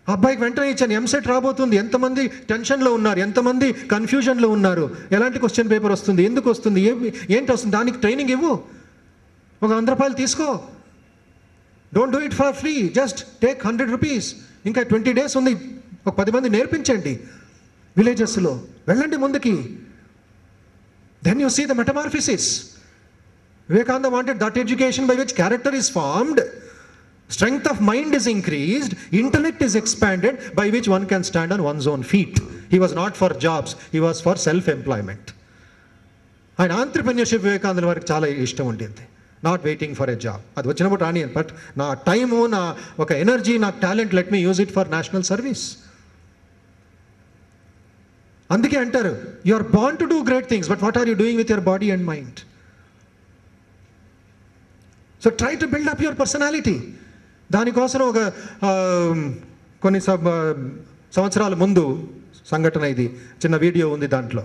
అబ్బాయికి వెంటనే ఇచ్చాను, ఎంసెట్ రాబోతుంది, ఎంతమంది టెన్షన్లో ఉన్నారు, ఎంతమంది కన్ఫ్యూజన్లో ఉన్నారు, ఎలాంటి క్వశ్చన్ పేపర్ వస్తుంది, ఎందుకు వస్తుంది, ఏంటి వస్తుంది, దానికి ట్రైనింగ్ ఇవ్వు, ఒక 100 రూపాయలు తీసుకో. Don't do it for free, just take 100 rupees. ఇంకా 20 days ఉంది, ఒక 10 మంది నేర్పించండి విలేజెస్లో, వెళ్ళండి ముందుకి. Then you see the metamorphosis. Vivekananda wanted that education by which character is formed, strength of mind is increased, intellect is expanded, by which one can stand on one's own feet. He was not for jobs, he was for self-employment. And entrepreneurship Vivekananda వారికి చాలా ఇష్టం ఉండేది. Not waiting for a job, అది వచ్చినప్పుడు రాని, but నా time, నా ఒక ఎనర్జీ, నా talent, let me use it for national service. అందుకే అంటారు, you are born to do great things, but what are you doing with your body and mind? So try to build up your personality. దానికోసం ఒక కొన్ని సంవత్సరాల ముందు సంఘటన, ఇది చిన్న వీడియో ఉంది, దాంట్లో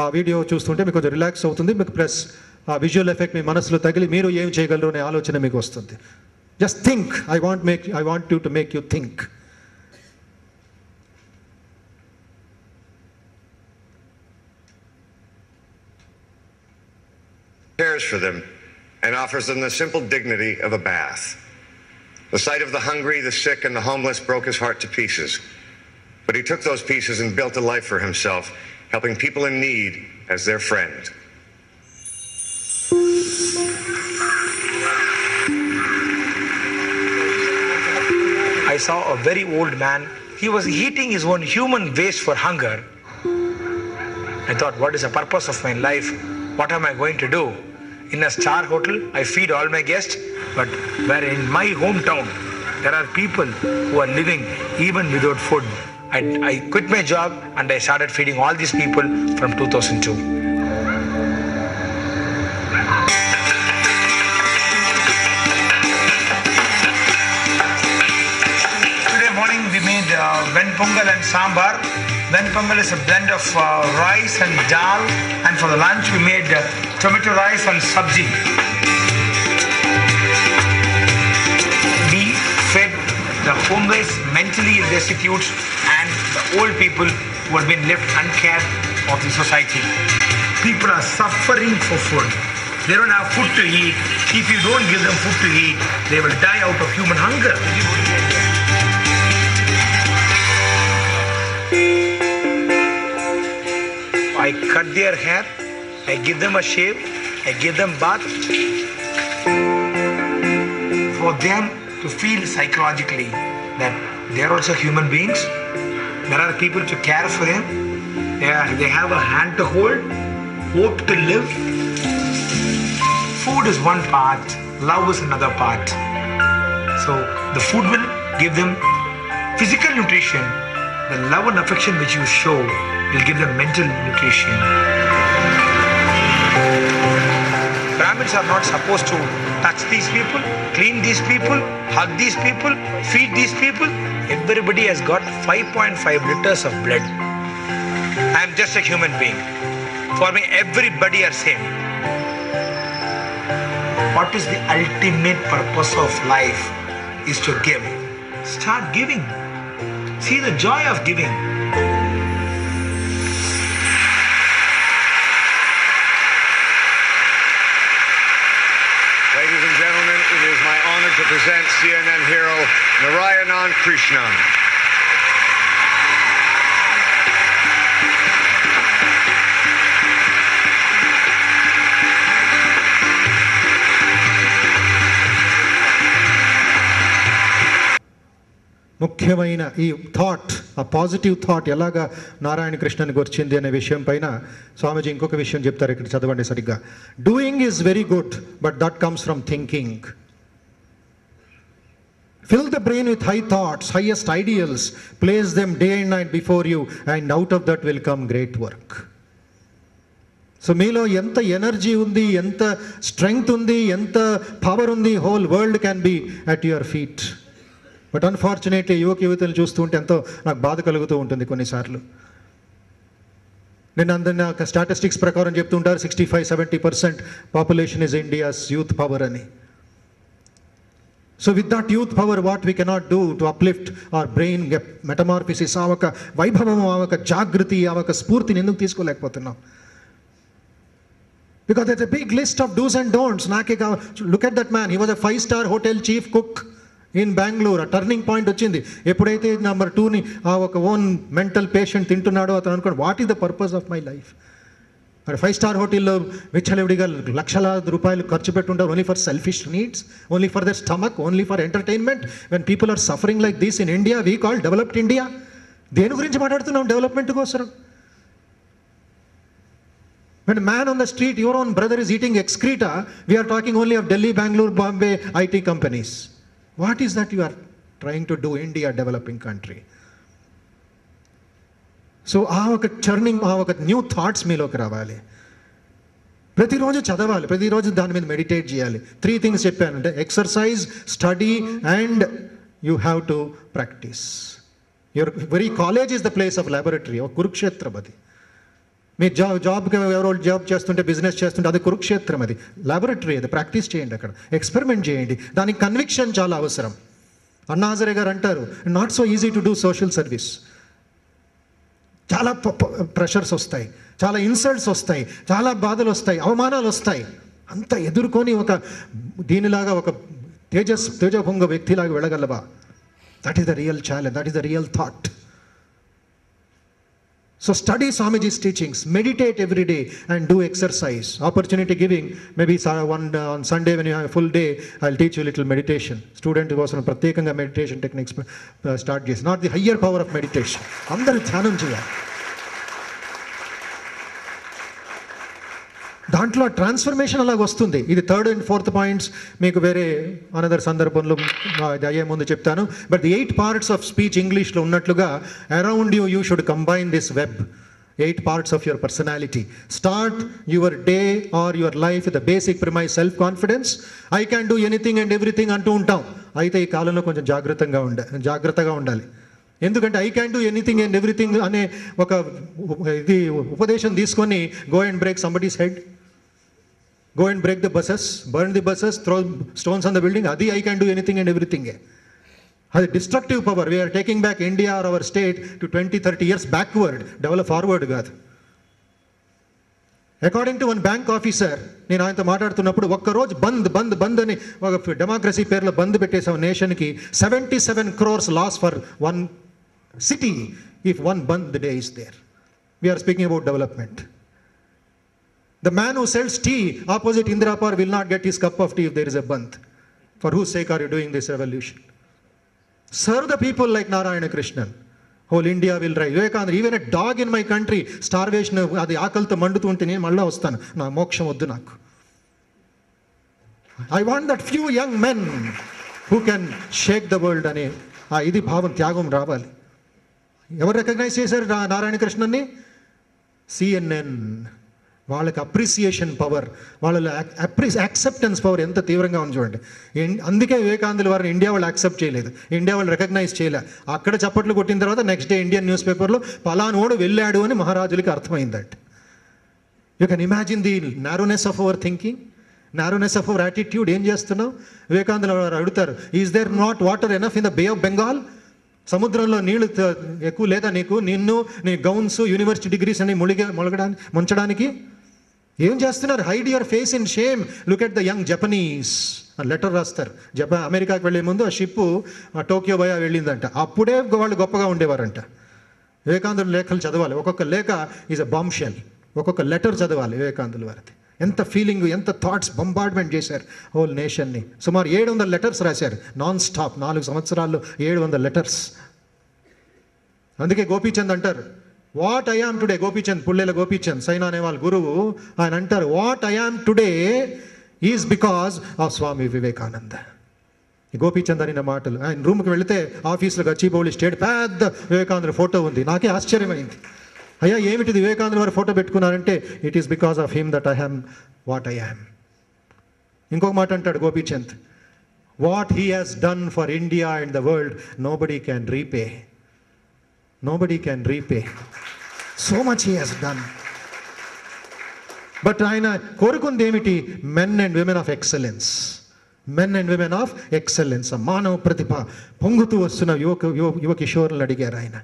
ఆ వీడియో చూస్తుంటే మీకు కొంచెం రిలాక్స్ అవుతుంది, మీకు ప్లస్ ఆ విజువల్ ఎఫెక్ట్ మీ మనసులో తగిలి మీరు ఏం చేయగలరు అనే ఆలోచన మీకు వస్తుంది. Just think, I want you to make you think. Cares for them and offers them the simple dignity of a bath. The sight of the hungry, the sick, and the homeless broke his heart to pieces. But he took those pieces and built a life for himself, helping people in need as their friend. I saw a very old man. He was eating his own human waste for hunger. I thought, what is the purpose of my life? What am I going to do? In a star hotel, I feed all my guests, but where in my hometown, there are people who are living even without food. I quit my job and I started feeding all these people from 2002. Today morning we made ven pongal and sambar. Ven pongal is a blend of rice and dal, and for the lunch we made tomato rice and sabji. We fed the homeless, mentally destitute, and the old people who have been left uncared of the society. People are suffering for food. They don't have food to eat. If you don't give them food to eat, they will die out of human hunger. I cut their hair, I give them a shave, I give them bath. For them to feel psychologically that they are also human beings, there are people to care for them, they have a hand to hold, hope to live. Food is one part, love is another part. So the food will give them physical nutrition, the love and affection which you show will give them mental nutrition. Brahmins are not supposed to touch these people, clean these people, hug these people, feed these people. Everybody has got 5.5 liters of blood. I am just a human being. For me, everybody are same. What is the ultimate purpose of life is to give. Start giving. See the joy of giving. Ladies and gentlemen, it is my honor to present CNN hero Narayanan Krishnan. ముఖ్యమైన ఈ thought, ఆ positive thought ఎలాగా నారాయణ కృష్ణన్కి వచ్చింది అనే విషయం పైన స్వామీజీ ఇంకొక విషయం చెప్తారు, ఇక్కడ చదవండి సరిగ్గా. Doing is very good, but that comes from thinking. Fill the brain with high thoughts, highest ideals, place them day and night before you, and out of that will come great work. So మీలో ఎంత energy ఉంది, ఎంత strength ఉంది, ఎంత power ఉంది, whole world can be at your feet. But unfortunately యువతలు చూస్తూ ఉంటే ఎంతో నాకు బాధ కలుగుతూ ఉంటుంది కొన్నిసార్లు. నేను అందరినీ స్టాటిస్టిక్స్ ప్రకారం చెప్తుంటారు 65-70% population is India's youth power అని. So with that youth power what we cannot do to uplift our brain metamorphosis, ఆ ఒక వైభవము, ఆ ఒక జాగృతి, ఆ ఒక స్ఫూర్తిని ఎందుకు తీసుకోలేకపోతున్నాం? Because that's a big list of dos and don'ts. నాకే కావాలి. Look at that man, he was a 5-star hotel chief cook in Bengaluru. ఆ టర్నింగ్ పాయింట్ వచ్చింది ఎప్పుడైతే నెంబర్ 2ని ఆ ఒక ఓన్ మెంటల్ పేషెంట్ తింటున్నాడో అతను అనుకోండి, what is the purpose of my life? మరి 5-star హోటల్లో విచ్చలవిడిగా లక్షలాది రూపాయలు ఖర్చు పెట్టుంటారు only for selfish needs, only for their stomach, only for entertainment. When people are suffering like this in India, we call developed India. దేని గురించి మాట్లాడుతున్నాం? డెవలప్మెంట్ కోసం. When a man on the street, your own brother, is eating excreta, we are talking only of Delhi, Bangalore, Bombay, IT companies. What is that you are trying to do, India, developing country? So ఆ ఒక churning, ఆ ఒక new thoughts మీలోకి రావాలి. ప్రతిరోజు చదవాలి, ప్రతిరోజు దాని మీద మెడిటేట్ చేయాలి. 3 things చెప్పానంటే exercise, study and you have to practice. Your very college is the place of laboratory. ఒక కురుక్షేత్రం అది. మీ జాబ్కి ఎవరో జాబ్ చేస్తుంటే, బిజినెస్ చేస్తుంటే అది కురుక్షేత్రం, అది ల్యాబొరేటరీ. అది ప్రాక్టీస్ చేయండి, అక్కడ ఎక్స్పెరిమెంట్ చేయండి. దానికి కన్విక్షన్ చాలా అవసరం. అన్నా హజారే గారు అంటారు, not so easy to do social service. చాలా ప్రెషర్స్ వస్తాయి, చాలా ఇన్సల్ట్స్ వస్తాయి, చాలా బాధలు వస్తాయి, అవమానాలు వస్తాయి. అంతా ఎదుర్కొని ఒక దీనిలాగా ఒక తేజభంగ వ్యక్తిలాగా వెళ్ళగలవా? That is the real challenge, that is the real thought. So study Swamiji's teachings, meditate every day and do exercise. Opportunity giving, maybe on Sunday when you have a full day, I'll teach you a little meditation. Student కోసం ప్రత్యేకంగా meditation techniques start చేసి, not the higher power of meditation. అందరూ ధ్యానం చేయాలి. దాంట్లో transformation అలాగ వస్తుంది. ఇది 3rd and 4th పాయింట్స్ మీకు వేరే అనదర్ సందర్భంలో అయ్యే ముందు చెప్తాను. But the 8 parts of speech ఇంగ్లీష్లో ఉన్నట్లుగా around you should combine this web. 8 parts of your personality. Start your day or your life with the basic premise, self-confidence. I can do anything and everything అంటూ ఉంటాం. అయితే ఈ కాలంలో కొంచెం జాగ్రత్తగా ఉండాలి. ఎందుకంటే I can do anything and everything అనే ఒక ఇది ఉపదేశం తీసుకొని go and break somebody's head, go and break the buses, burn the buses, throw stones on the building, అది I can do anything and ఎవ్రీథింగే. అది destructive power. We are taking back India or our state to 20-30 years backward, develop forward కాదు. According to one bank officer, నేను ఆయనతో మాట్లాడుతున్నప్పుడు, ఒక్కరోజు బంద్ అని ఒక డెమోక్రసీ పేరులో బంద్ పెట్టేసాం నేషన్కి. 77 crores loss for one city if one bandh day is there. We are speaking about development. The man who sells tea opposite Indira Park will not get his cup of tea if there is a bandh. For whose sake are you doing this revolution? Serve the people like Narayana Krishnan. Whole India will rise. Vivekananda, even a dog in my country, starvation, అది ఆకలితో మండుతుంటే నేను మళ్ళీ వస్తాను, నా మోక్షం వద్దు నాకు. I want that few young men who can shake the world అనే ఇది భావం, త్యాగం రావాలి. ఎవరు రికగ్నైజ్ చేశారు నారాయణ కృష్ణన్ని? CNN. వాళ్ళకి అప్రిసియేషన్ పవర్, వాళ్ళ యాక్సెప్టెన్స్ పవర్ ఎంత తీవ్రంగా ఉంది చూడండి. అందుకే వివేకానందుల వారిని ఇండియా వాళ్ళు యాక్సెప్ట్ చేయలేదు, ఇండియా వాళ్ళు రికగ్నైజ్ చేయలే. అక్కడ చప్పట్లు కొట్టిన తర్వాత నెక్స్ట్ డే ఇండియన్ న్యూస్ పేపర్లో పలానోడు వెళ్ళాడు అని మహారాజులకి అర్థమైందట. You can imagine the narrowness of our thinking, narrowness of our attitude. ఏం చేస్తున్నావు? వివేకానందుల వారు అడుగుతారు, is there not water enough in the Bay of Bengal? సముద్రంలో నీళ్లు ఎక్కువ లేదా నీకు? నీ గౌన్స్, యూనివర్సిటీ డిగ్రీస్ అని ముంచడానికి ఏం చేస్తున్నారు? Hide your face in shame. Look at the young Japanese. Letter రాస్తారు. అమెరికాకి వెళ్ళే ముందు ఆ షిప్పు టోక్యో బయా వెళ్ళిందంట. అప్పుడే వాళ్ళు గొప్పగా ఉండేవారంట. వివేకానందుల లేఖలు చదవాలి. ఒక్కొక్క లేఖ ఈజ్ అ బాంబ్ షెల్. ఒక్కొక్క లెటర్ చదవాలి వివేకానందుల వారిది. ఎంత ఫీలింగ్, ఎంత థాట్స్ బొంబార్డ్మెంట్ చేశారు హోల్ నేషన్ని. సుమారు 700 letters రాశారు నాన్ స్టాప్. 4 సంవత్సరాల్లో 700 letters. అందుకే గోపీచంద్ అంటారు, what I am today. Gopichand, Pullela Gopichand, Saina అనే వాళ్ళ గురువు, ఆయన అంటారు, what I am today is because of Swami Vivekananda. Gopichand అనే మాటలు. ఆయన రూమ్కి వెళితే ఆఫీస్లో గచ్చిబౌలి స్టేట్ పెద్ద వివేకానంద ఫోటో ఉంది. నాకే ఆశ్చర్యమైంది, అయ్యా ఏమిటిది వివేకానంద వారి ఫోటో పెట్టుకున్నారంటే, it is because of him that I am what I am. ఇంకొక మాట అంటాడు Gopichand, what he has done for India and the world nobody can repay. Nobody can repay. So much he has done. But ఆయన కోరుకుంది ఏమిటి? Men and women of excellence. Men and women of excellence, మానవ ప్రతిభ పొంగుతూ వస్తున్న యువ కిషోరులను అడిగారు ఆయన.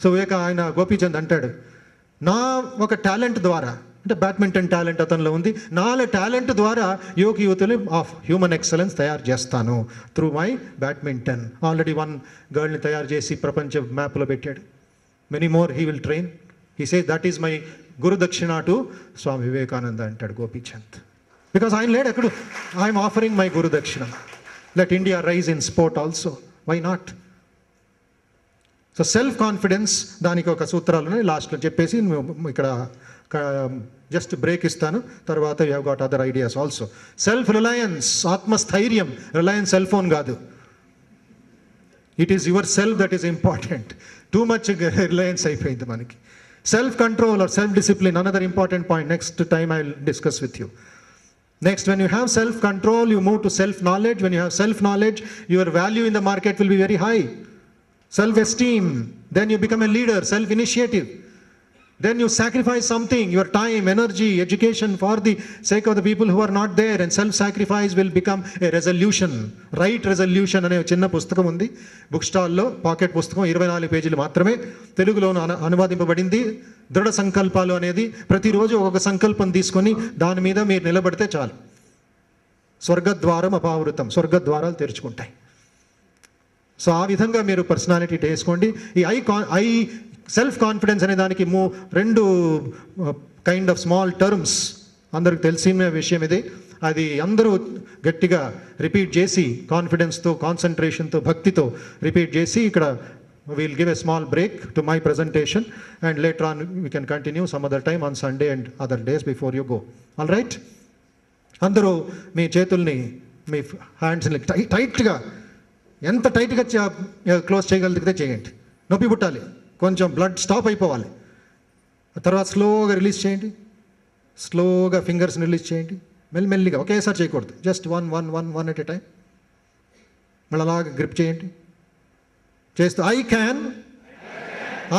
So ఆయన గోపీచంద్ అంటాడు, నా ఒక టాలెంట్ ద్వారా, అంటే బ్యాడ్మింటన్ టాలెంట్ అతనిలో ఉంది, నా టాలెంట్ ద్వారా యువతులు ఆఫ్ హ్యూమన్ ఎక్సలెన్స్ తయారు చేస్తాను త్రూ మై బ్యాడ్మింటన్. ఆల్రెడీ 1 గర్ల్ని తయారు చేసి ప్రపంచ మ్యాప్లో పెట్టాడు. Many more he will train. He say that is my gurudakshina to Swami Vivekananda అంటాడు గోపీచంద్. బికాస్ ఆయన లేడు ఎక్కడ, I'm offering my gurudakshina. Let India rise in sport also, why not? So self confidence, దానికి ఒక సూత్రాలను లాస్ట్లో చెప్పేసి ఇక్కడ జస్ట్ బ్రేక్ ఇస్తాను, తర్వాత you have got other ideas also. Self reliance, ఆత్మస్థైర్యం. రిలయన్స్ సెల్ ఫోన్ కాదు, it is your self that is important. Too much reliance అయిపోయింది మనకి. Self control or self discipline, another important point. Next time I will discuss with you. Next, when you have self-control, you move to self-knowledge. When you have self-knowledge, your value in the market will be very high. Self-esteem, then you become a leader. Self-initiative, then you sacrifice something, your time, energy, education for the sake of the people who are not there. And self-sacrifice will become a resolution. Right resolution అనే చిన్న పుస్తకం ఉంది book స్టాల్లో, pocket పుస్తకం, 24 పేజీలు మాత్రమే, తెలుగులోను అనువాదింపబడింది. దృఢ సంకల్పాలు అనేది ప్రతిరోజు ఒక సంకల్పం తీసుకొని దాని మీద మీరు నిలబడితే చాలు, స్వర్గద్వారం అపావృతం, స్వర్గద్వారాలు తెరుచుకుంటాయి. సో ఆ విధంగా మీరు పర్సనాలిటీ వేసుకోండి. ఈ ఐ సెల్ఫ్ కాన్ఫిడెన్స్ అనే దానికి 2 కైండ్ ఆఫ్ స్మాల్ టర్మ్స్ అందరికి తెలిసిన విషయం ఇది. అది అందరూ గట్టిగా రిపీట్ చేసి, కాన్ఫిడెన్స్తో, కాన్సన్ట్రేషన్తో, భక్తితో రిపీట్ చేసి, ఇక్కడ we'll give a small break to my presentation and later on we can continue some other time on Sunday and other days before you go. All right? అందరూ మీ చేతుల్ని, మీ హ్యాండ్స్ని టైట్గా, ఎంత టైట్గా క్లోజ్ చేయగలిగితే చేయండి. నొప్పి పుట్టాలి, కొంచెం బ్లడ్ స్టాప్ అయిపోవాలి. తర్వాత స్లోగా రిలీజ్ చేయండి, స్లోగా ఫింగర్స్ని రిలీజ్ చేయండి, మెల్లిమెల్లిగా, ఒకేసారి చేయకూడదు. Just one at a time. మళ్ళీ అలాగా గ్రిప్ చేయండి చేస్తూ, I can,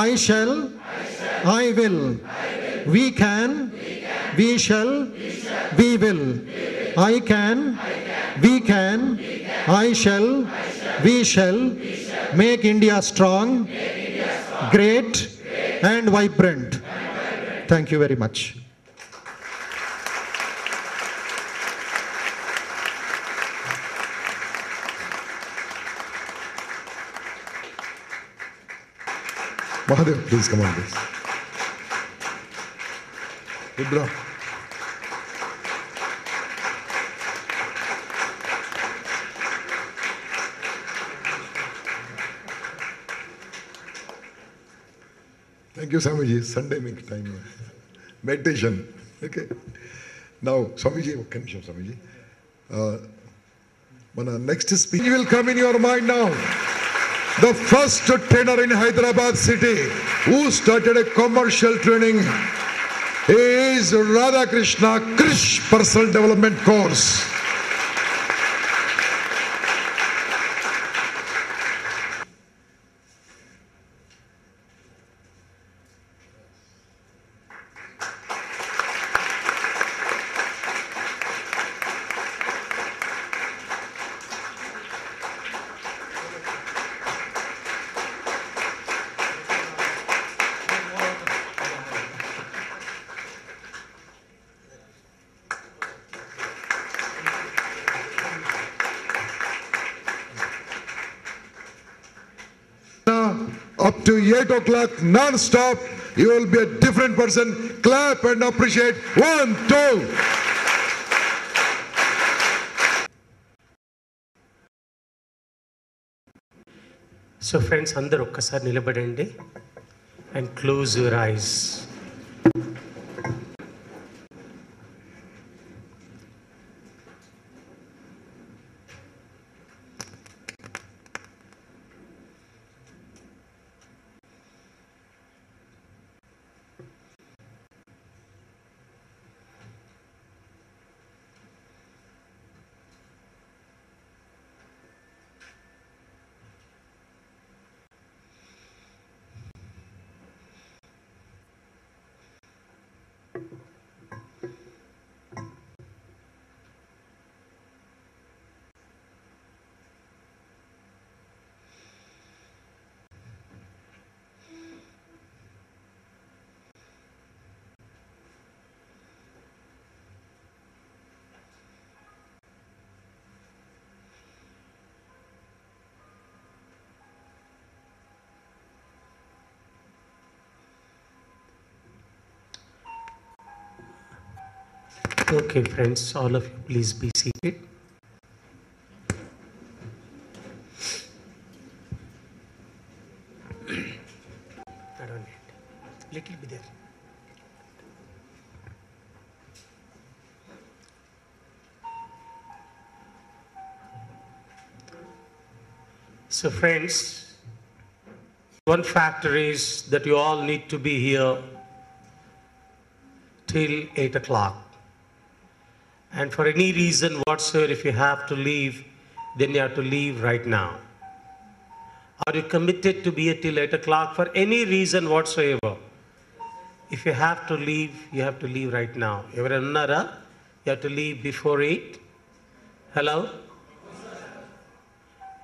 I shall, I will, we can, we shall, we will. I can, we can, I shall, we shall make India strong, great and vibrant. Thank you very much. Mahadev, please come on, please. Rudra. Thank you, Swamiji. Sunday make time. Meditation. Okay. Now, Swamiji, can you show Swamiji? Next speech will come in your mind now. The first trainer in Hyderabad city who started a commercial training is Radhakrishna Krish Personal Development Course. Up to 8 o'clock non-stop, you will be a different person. Clap and appreciate. 1, 2. So friends, అందరూ ఒక్కసారి నిలబడండి and close your eyes. Okay, friends, all of you, please be seated. I don't need. Little bit there. So, friends, one factor is that you all need to be here till 8 o'clock. And for any reason whatsoever, if you have to leave, then you have to leave right now. Are you committed to be here till 8 o'clock for any reason whatsoever? If you have to leave, you have to leave right now. Everyone unnara? You have to leave before 8? Hello?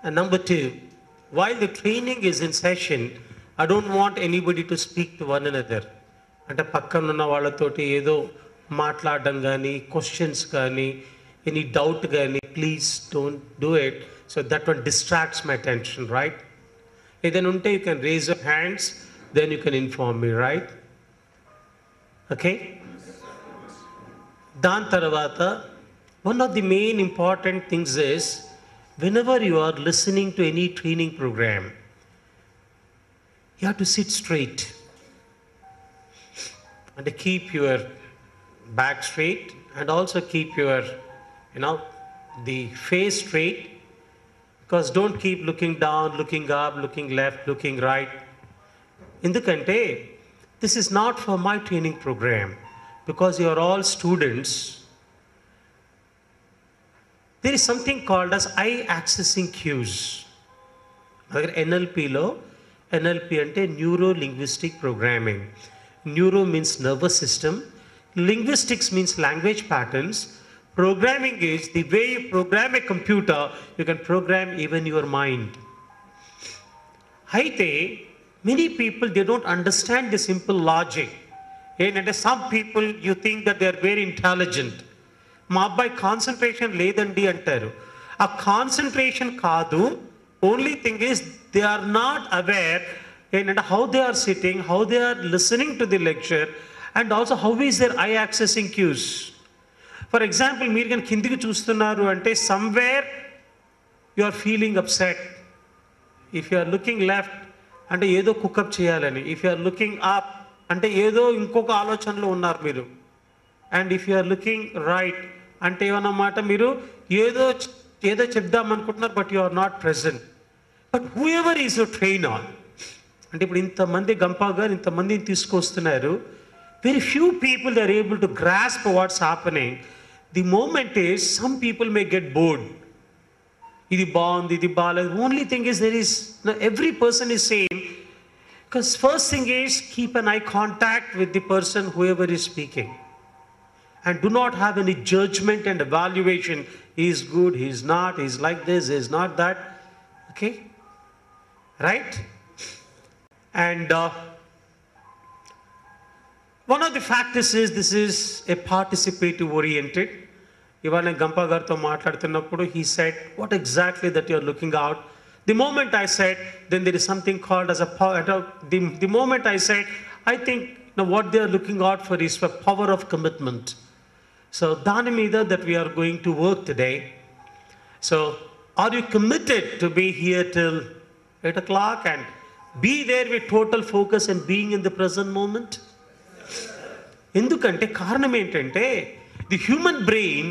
And number two, while the training is in session, I don't want anybody to speak to one another. అంటే పక్కన ఉన్న వాళ్ళతోటి ఏదో మాట్లాడడం కానీ questions కానీ any doubt కానీ please don't do it so that one distracts my attention right ఏదైనా ఉంటే you can raise your hands then you can inform me right okay దాని తర్వాత one of the main important things is whenever you are listening to any training program, you have to sit straight and keep your back straight and also keep your, the face straight, because don't keep looking down, looking up, looking left, looking right. Endukante this is not for my training program, because you are all students. There is something called as eye accessing cues. NLPలో NLP అంటే neuro linguistic programming. Neuro means nervous system, linguistics means language patterns, programming is the way you program a computer, you can program even your mind. అయితే many people, they don't understand the simple logic. ఏంటంటే some people you think that they are very intelligent. మా అబ్బాయి concentration లేదండి అంటారు. ఆ concentration కాదు, only thing is they are not aware ఏంటంటే how they are sitting, how they are listening to the lecture, and also how is their eye accessing cues. For example మీరు కానీ కిందికి చూస్తున్నారు అంటే somewhere you are feeling upset. If you are looking left అంటే ఏదో cook up చేయాలని, if you are looking up అంటే ఏదో ఇంకొక ఆలోచనలో ఉన్నారు మీరు, and if you are looking right అంటే ఏమన్నమాట మీరు ఏదో చెప్దాం అనుకుంటున్నారు, but you are not present. But whoever is your trainer అంటే ఇప్పుడు ఇంతమంది గంపా గారు ఇంతమందిని తీసుకొస్తున్నారు, very few people they are able to grasp what's happening. The moment is some people may get bored, ఇది బాగుంది ఇది బాగాలేదు. Only thing is there is every person is same. Because first thing is keep an eye contact with the person whoever is speaking. And do not have any judgment and evaluation. He is good, he is not, he is like this, he is not that. Okay? Right? And one of the factors is this is a participative oriented. Ivan Gampa gartho maatladutunnappudu he said, what exactly that you are looking out? The moment I said, then there is something called as a power. The moment I said, I think what they are looking out for is for power of commitment. So, dani meeda that we are going to work today. So, are you committed to be here till 8 o'clock and be there with total focus and being in the present moment? Endukante karanam entante the human brain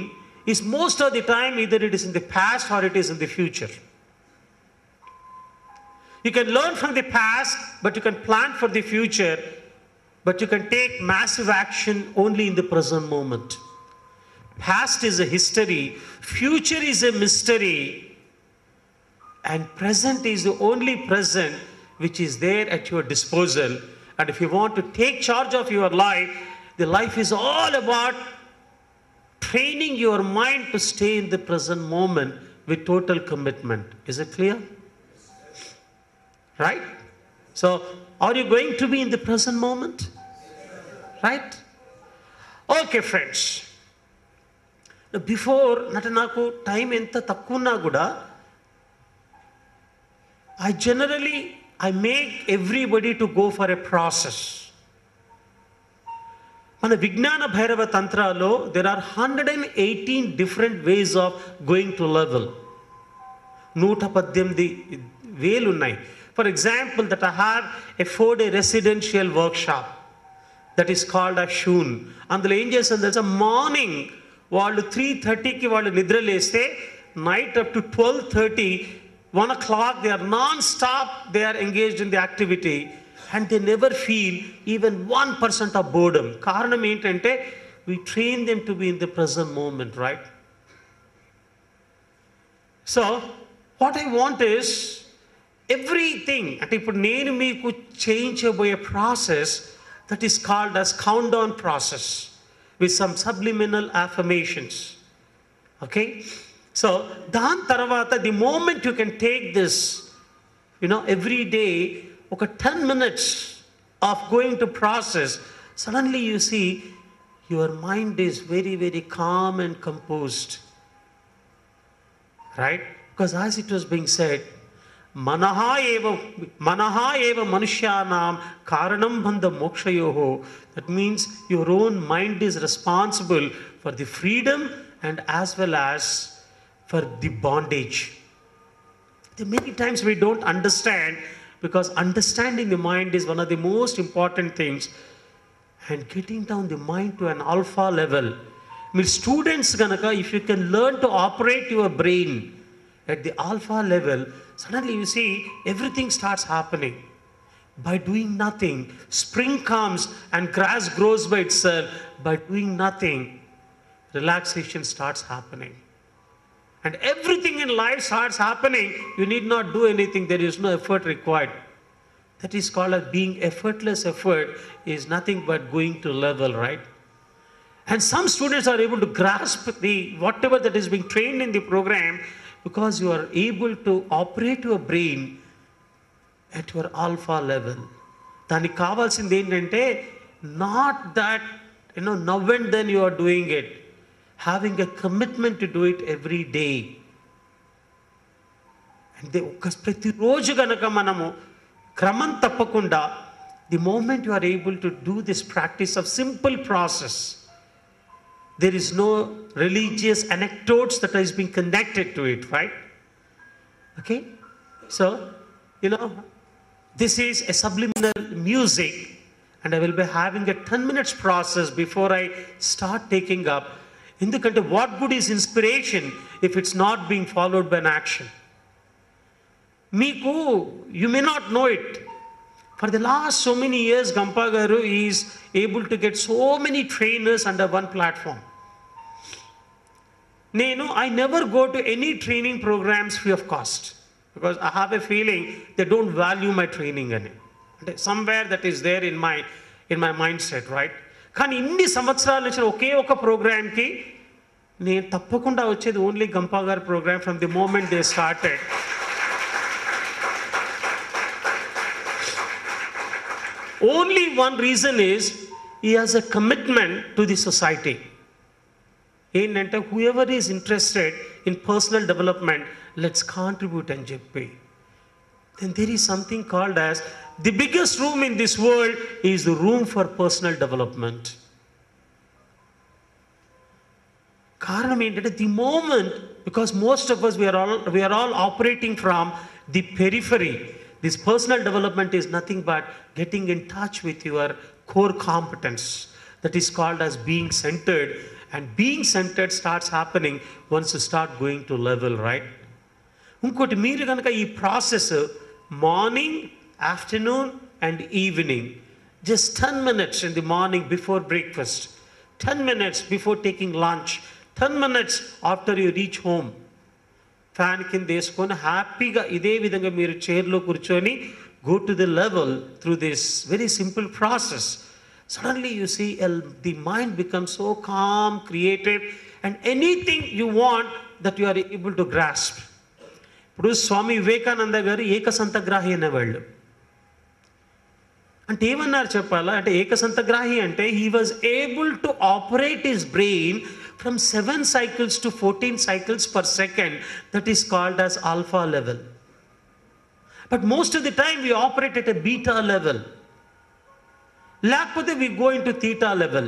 is most of the time either it is in the past or it is in the future. You can learn from the past, but you can plan for the future, but you can take massive action only in the present moment. Past is a history, future is a mystery, and present is the only present which is there at your disposal. And if you want to take charge of your life, the life is all about training your mind to stay in the present moment with total commitment. Is it clear? Right? So, are you going to be in the present moment? Right? Okay, friends. Now, before naku time enta takkunna kuda, I make everybody to go for a process. మన విజ్ఞాన Bhairava తంత్రాలో there are 118 different ways of going to level. 118 వేలు ఉన్నాయి. For example, that I have a 4-day residential workshop that is called a Shun. అందులో ఏం చేస్తుంది తెలుసా, morning వాళ్ళు 3:30కి వాళ్ళు నిద్రలేస్తే night up to 12:30, 1 o'clock they are non-stop, they are engaged in the activity and they never feel even 1% of boredom. కారణం ఏంటంటే we train them to be in the present moment, right? So what I want is everything, అంటే ఇప్పుడు నేను మీకు చేయించబోయే process that is called as countdown process with some subliminal affirmations. Okay? So దాని తర్వాత the moment you can take this, every day, ఒక 10 minutes of going to process, suddenly you see your mind is very, very calm and composed. Right? Because as it was being said, Manaha eva manushyanam karanam bandha mokshayoho. That means your own mind is responsible for the freedom and as well as for the bondage. Many times we don't understand, because understanding the mind is one of the most important things, and getting down the mind to an alpha level. I mean, students ganaka, if you can learn to operate your brain at the alpha level, suddenly you see everything starts happening. By doing nothing, spring comes and grass grows by itself. By doing nothing, relaxation starts happening. And everything in life starts happening. You need not do anything. There is no effort required. That is called as being effortless. Effort is nothing but going to level, right? And some students are able to grasp whatever that is being trained in the program, because you are able to operate your brain at your alpha level. దానికి కావాల్సింది ఏంటంటే, not that now and then you are doing it, having a commitment to do it every day. And ప్రతిరోజు గనక మనము క్రమం తప్పకుండా, the moment you are able to do this practice of simple process, there is no religious anecdotes that is being connected to it, right? Okay? So, this is a subliminal music, and I will be having a 10 minutes process before I start taking up. Indukante what good is inspiration if it's not being followed by an action? Meeku, you may not know it. For the last so many years, Gampa Garu is able to get so many trainers under one platform. I never go to any training programs free of cost, because I have a feeling they don't value my training. Somewhere that is there in my mindset, right? కానీ ఇన్ని సంవత్సరాల నుంచి ఒకే ఒక ప్రోగ్రామ్కి నేను తప్పకుండా వచ్చేది only Gampa గారి programme from the moment they started. Only one reason is he has a commitment to the society. ఏంటంటే whoever is interested in personal development, let's contribute and చెప్పి. Then there is something called as the biggest room in this world is the room for personal development. కారణం ఏంటంటే the moment, because most of us we are all operating from the periphery. This personal development is nothing but getting in touch with your core competence. That is called as being centered. And being centered starts happening once you start going to level, right? ఇంకోటి, మీరు కనుక ఈ process morning, afternoon and evening, just 10 minutes in the morning before breakfast, 10 minutes before taking lunch, 10 minutes after you reach home, fan కింద వేసుకొని హ్యాపీగా ఇదే విధంగా మీరు చైర్లో కూర్చొని go to the level through this very simple process. Suddenly you see the mind becomes so calm, creative, and anything you want that you are able to grasp. ఇప్పుడు స్వామి వివేకానంద గారు ఏకసంతగ్రాహి అనేవాళ్ళు. అంటే ఏమన్నారు చెప్పాలా అంటే, ఏకసంతగ్రాహి అంటే he was able to operate his brain from 7 cycles to 14 cycles per second. That is called as alpha level. But most of the time we operate at a beta level. లేకపోతే we go into theta level.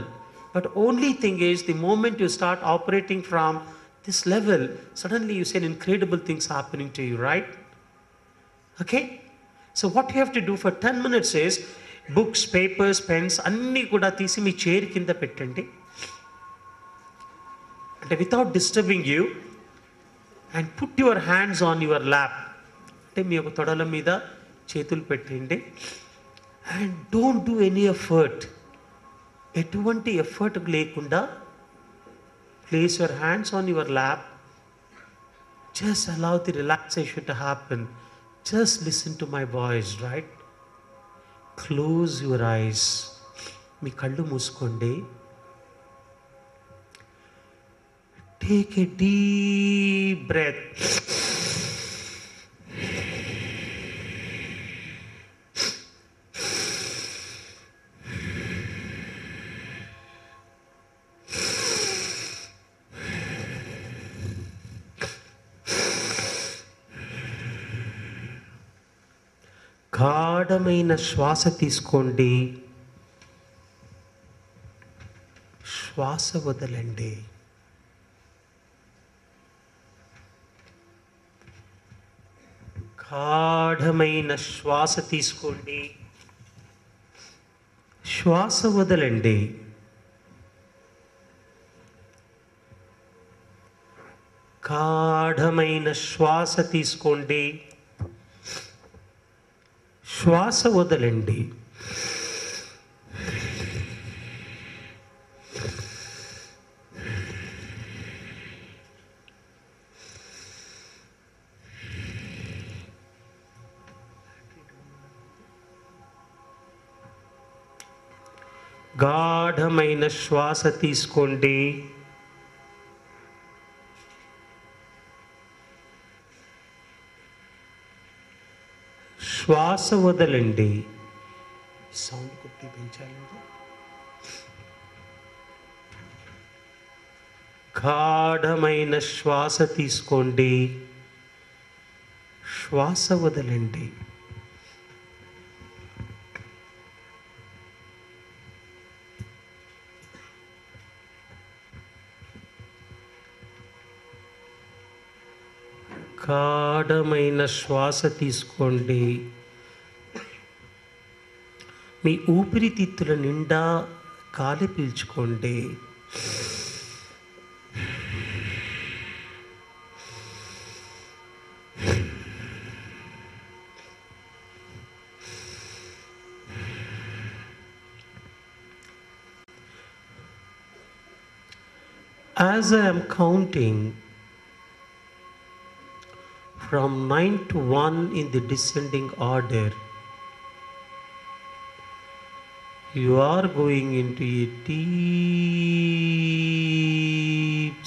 But only thing is, the moment you start operating from this level, suddenly you see incredible things happening to you, right? Okay? So what you have to do for 10 minutes is, books, papers, pens, అన్నీ కూడా తీసి మీ chair కింద పెట్టండి. అంటే without disturbing you, and put your hands on your lap. అంటే మీ యొక్క తొడల మీద చేతులు పెట్టండి. And don't do any effort. ఎటువంటి ఎఫర్ట్ లేకుండా place your hands on your lap. Just allow the relaxation to happen. Just listen to my voice, right? Close your eyes. మీ కళ్ళు మూసుకోండి. Take a deep breath. గాఢమైన శ్వాస తీసుకోండి, శ్వాస వదలండి. గాఢమైన శ్వాస తీసుకోండి, శ్వాస వదలండి. గాఢమైన శ్వాస తీసుకోండి, శ్వాస వదలండి. గాఢమైన శ్వాస తీసుకోండి, శ్వాస వదలండి. సౌండ్ కొద్ది పెంచాలండి. గాఢమైన శ్వాస తీసుకోండి, శ్వాస వదలండి. గాఢమైన శ్వాస తీసుకోండి. మీ ఊపిరితిత్తుల నిండా గాలి పీల్చుకోండి. As I am counting from 9 to 1 in the descending order, you are going into a deep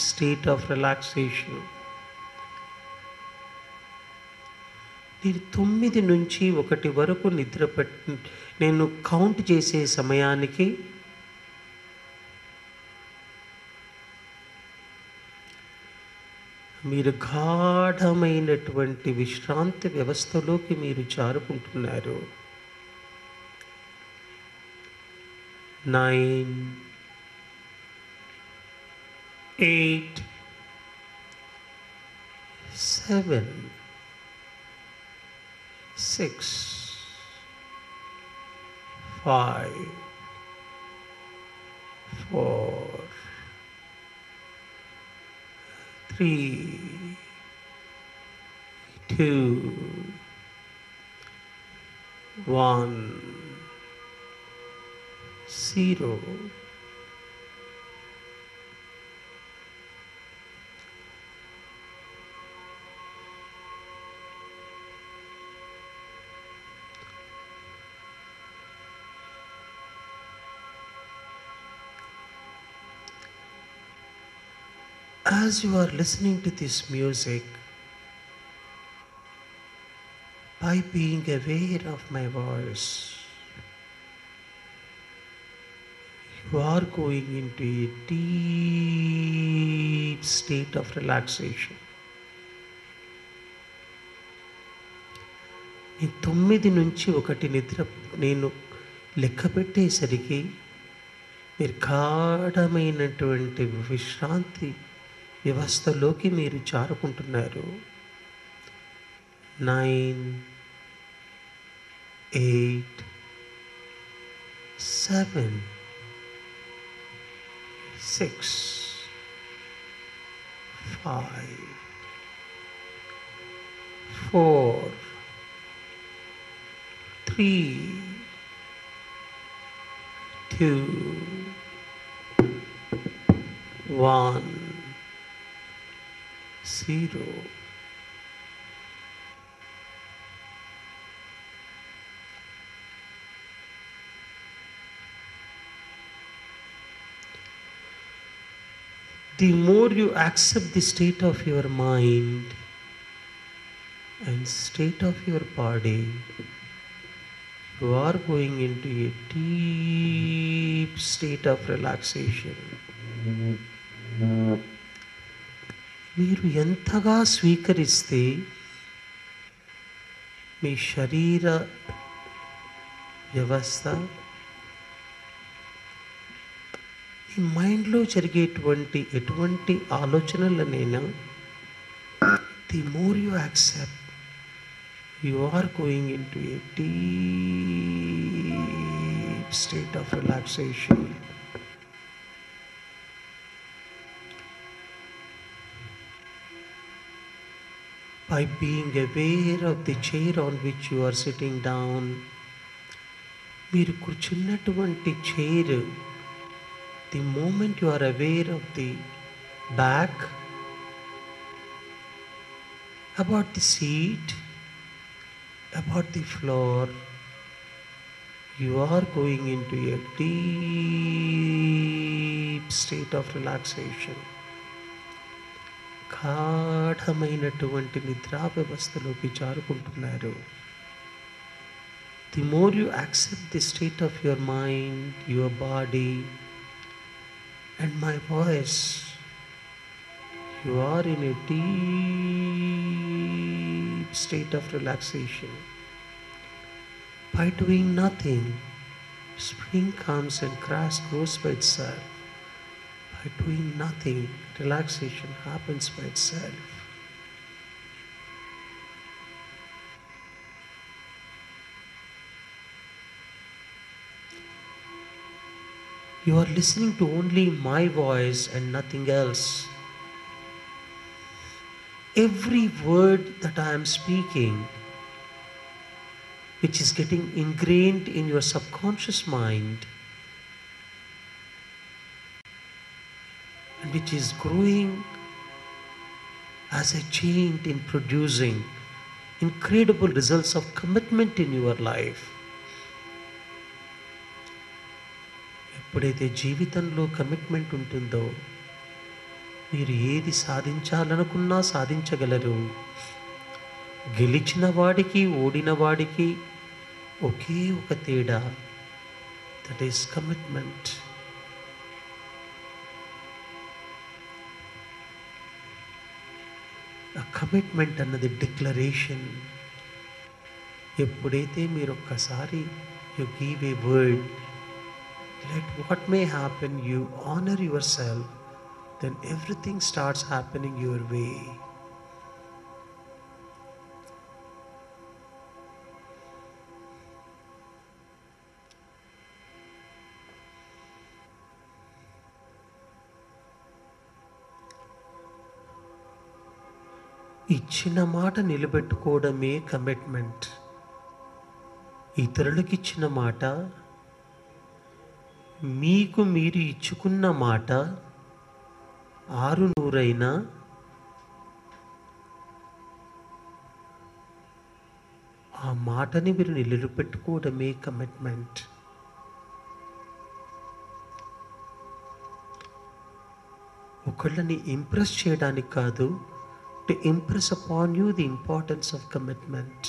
state of relaxation. నేను 9 నుంచి 1 వరకు నేను కౌంట్ చేసే సమయానికి మీరు గాఢమైనటువంటి విశ్రాంతి వ్యవస్థలోకి మీరు జారుకుంటున్నారు. 9, 8, 7, 6, 5, 4, 3, 2, 1, 0. As you are listening to this music, by being aware of my voice, you are going into a deep state of relaxation. ఈ 9 నుంచి 1 నిద్ర నేను లెక్క పెట్టేసరికి మీరు గాఢమైనటువంటి విశ్రాంతి వ్యవస్థలోకి మీరు జారుకుంటున్నారు. 9, 8, 7, 6, 5, 4, 3, 2, 1, 0. The more you accept the state of your mind and state of your body, you are going into a deep state of relaxation. మీరు ఎంతగా స్వీకరిస్తే మీ శరీర వ్యవస్థ, ఈ మైండ్లో జరిగేటువంటి ఎటువంటి ఆలోచనలనైనా, the more you accept, you are going into a deep state of relaxation. By being aware of the chair on which you are sitting down, మీరు కూర్చున్నటువంటి chair, the moment you are aware of the back, about the seat, about the floor, you are going into a deep state of relaxation. గాఢమైనటువంటి నిద్రా వ్యవస్థలోకి జారుకుంటున్నారు. The more you accept the state of your mind, your body, and my voice, you are in a deep state of relaxation. By doing nothing, spring comes and grass grows by itself. By doing nothing, relaxation happens by itself. You are listening to only my voice and nothing else. Every word that I am speaking, which is getting ingrained in your subconscious mind, and which is growing as a giant in producing incredible results of commitment in your life. ఎప్పుడైతే జీవితంలో commitment ఉంటుందో, మీరు ఏది సాధించాలనుకున్నా సాధించగలరు. గెలిచిన వాడికి ఓడిన వాడికి ఒకే ఒక తేడా, దట్ ఈస్ కమిట్మెంట్. ఆ కమిట్మెంట్ అన్నది డిక్లరేషన్. ఎప్పుడైతే మీరు ఒక్కసారి you give a word, let what may happen, you honor yourself, then everything starts happening your way. ఇచ్చిన మాట నిలబెట్టుకోవడమే కమిట్మెంట్. ఇతరులకిచ్చిన మాట, మీకు మీరు ఇచ్చుకున్న మాట 600 ఆ మాటని మీరు నిలబెట్టుకోవడమే కమిట్మెంట్. ఒకళ్ళని ఇంప్రెస్ చేయడానికి కాదు, to impress upon you the importance of commitment.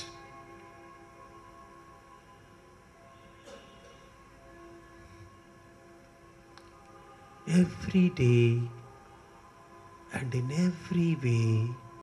Every day and in every way,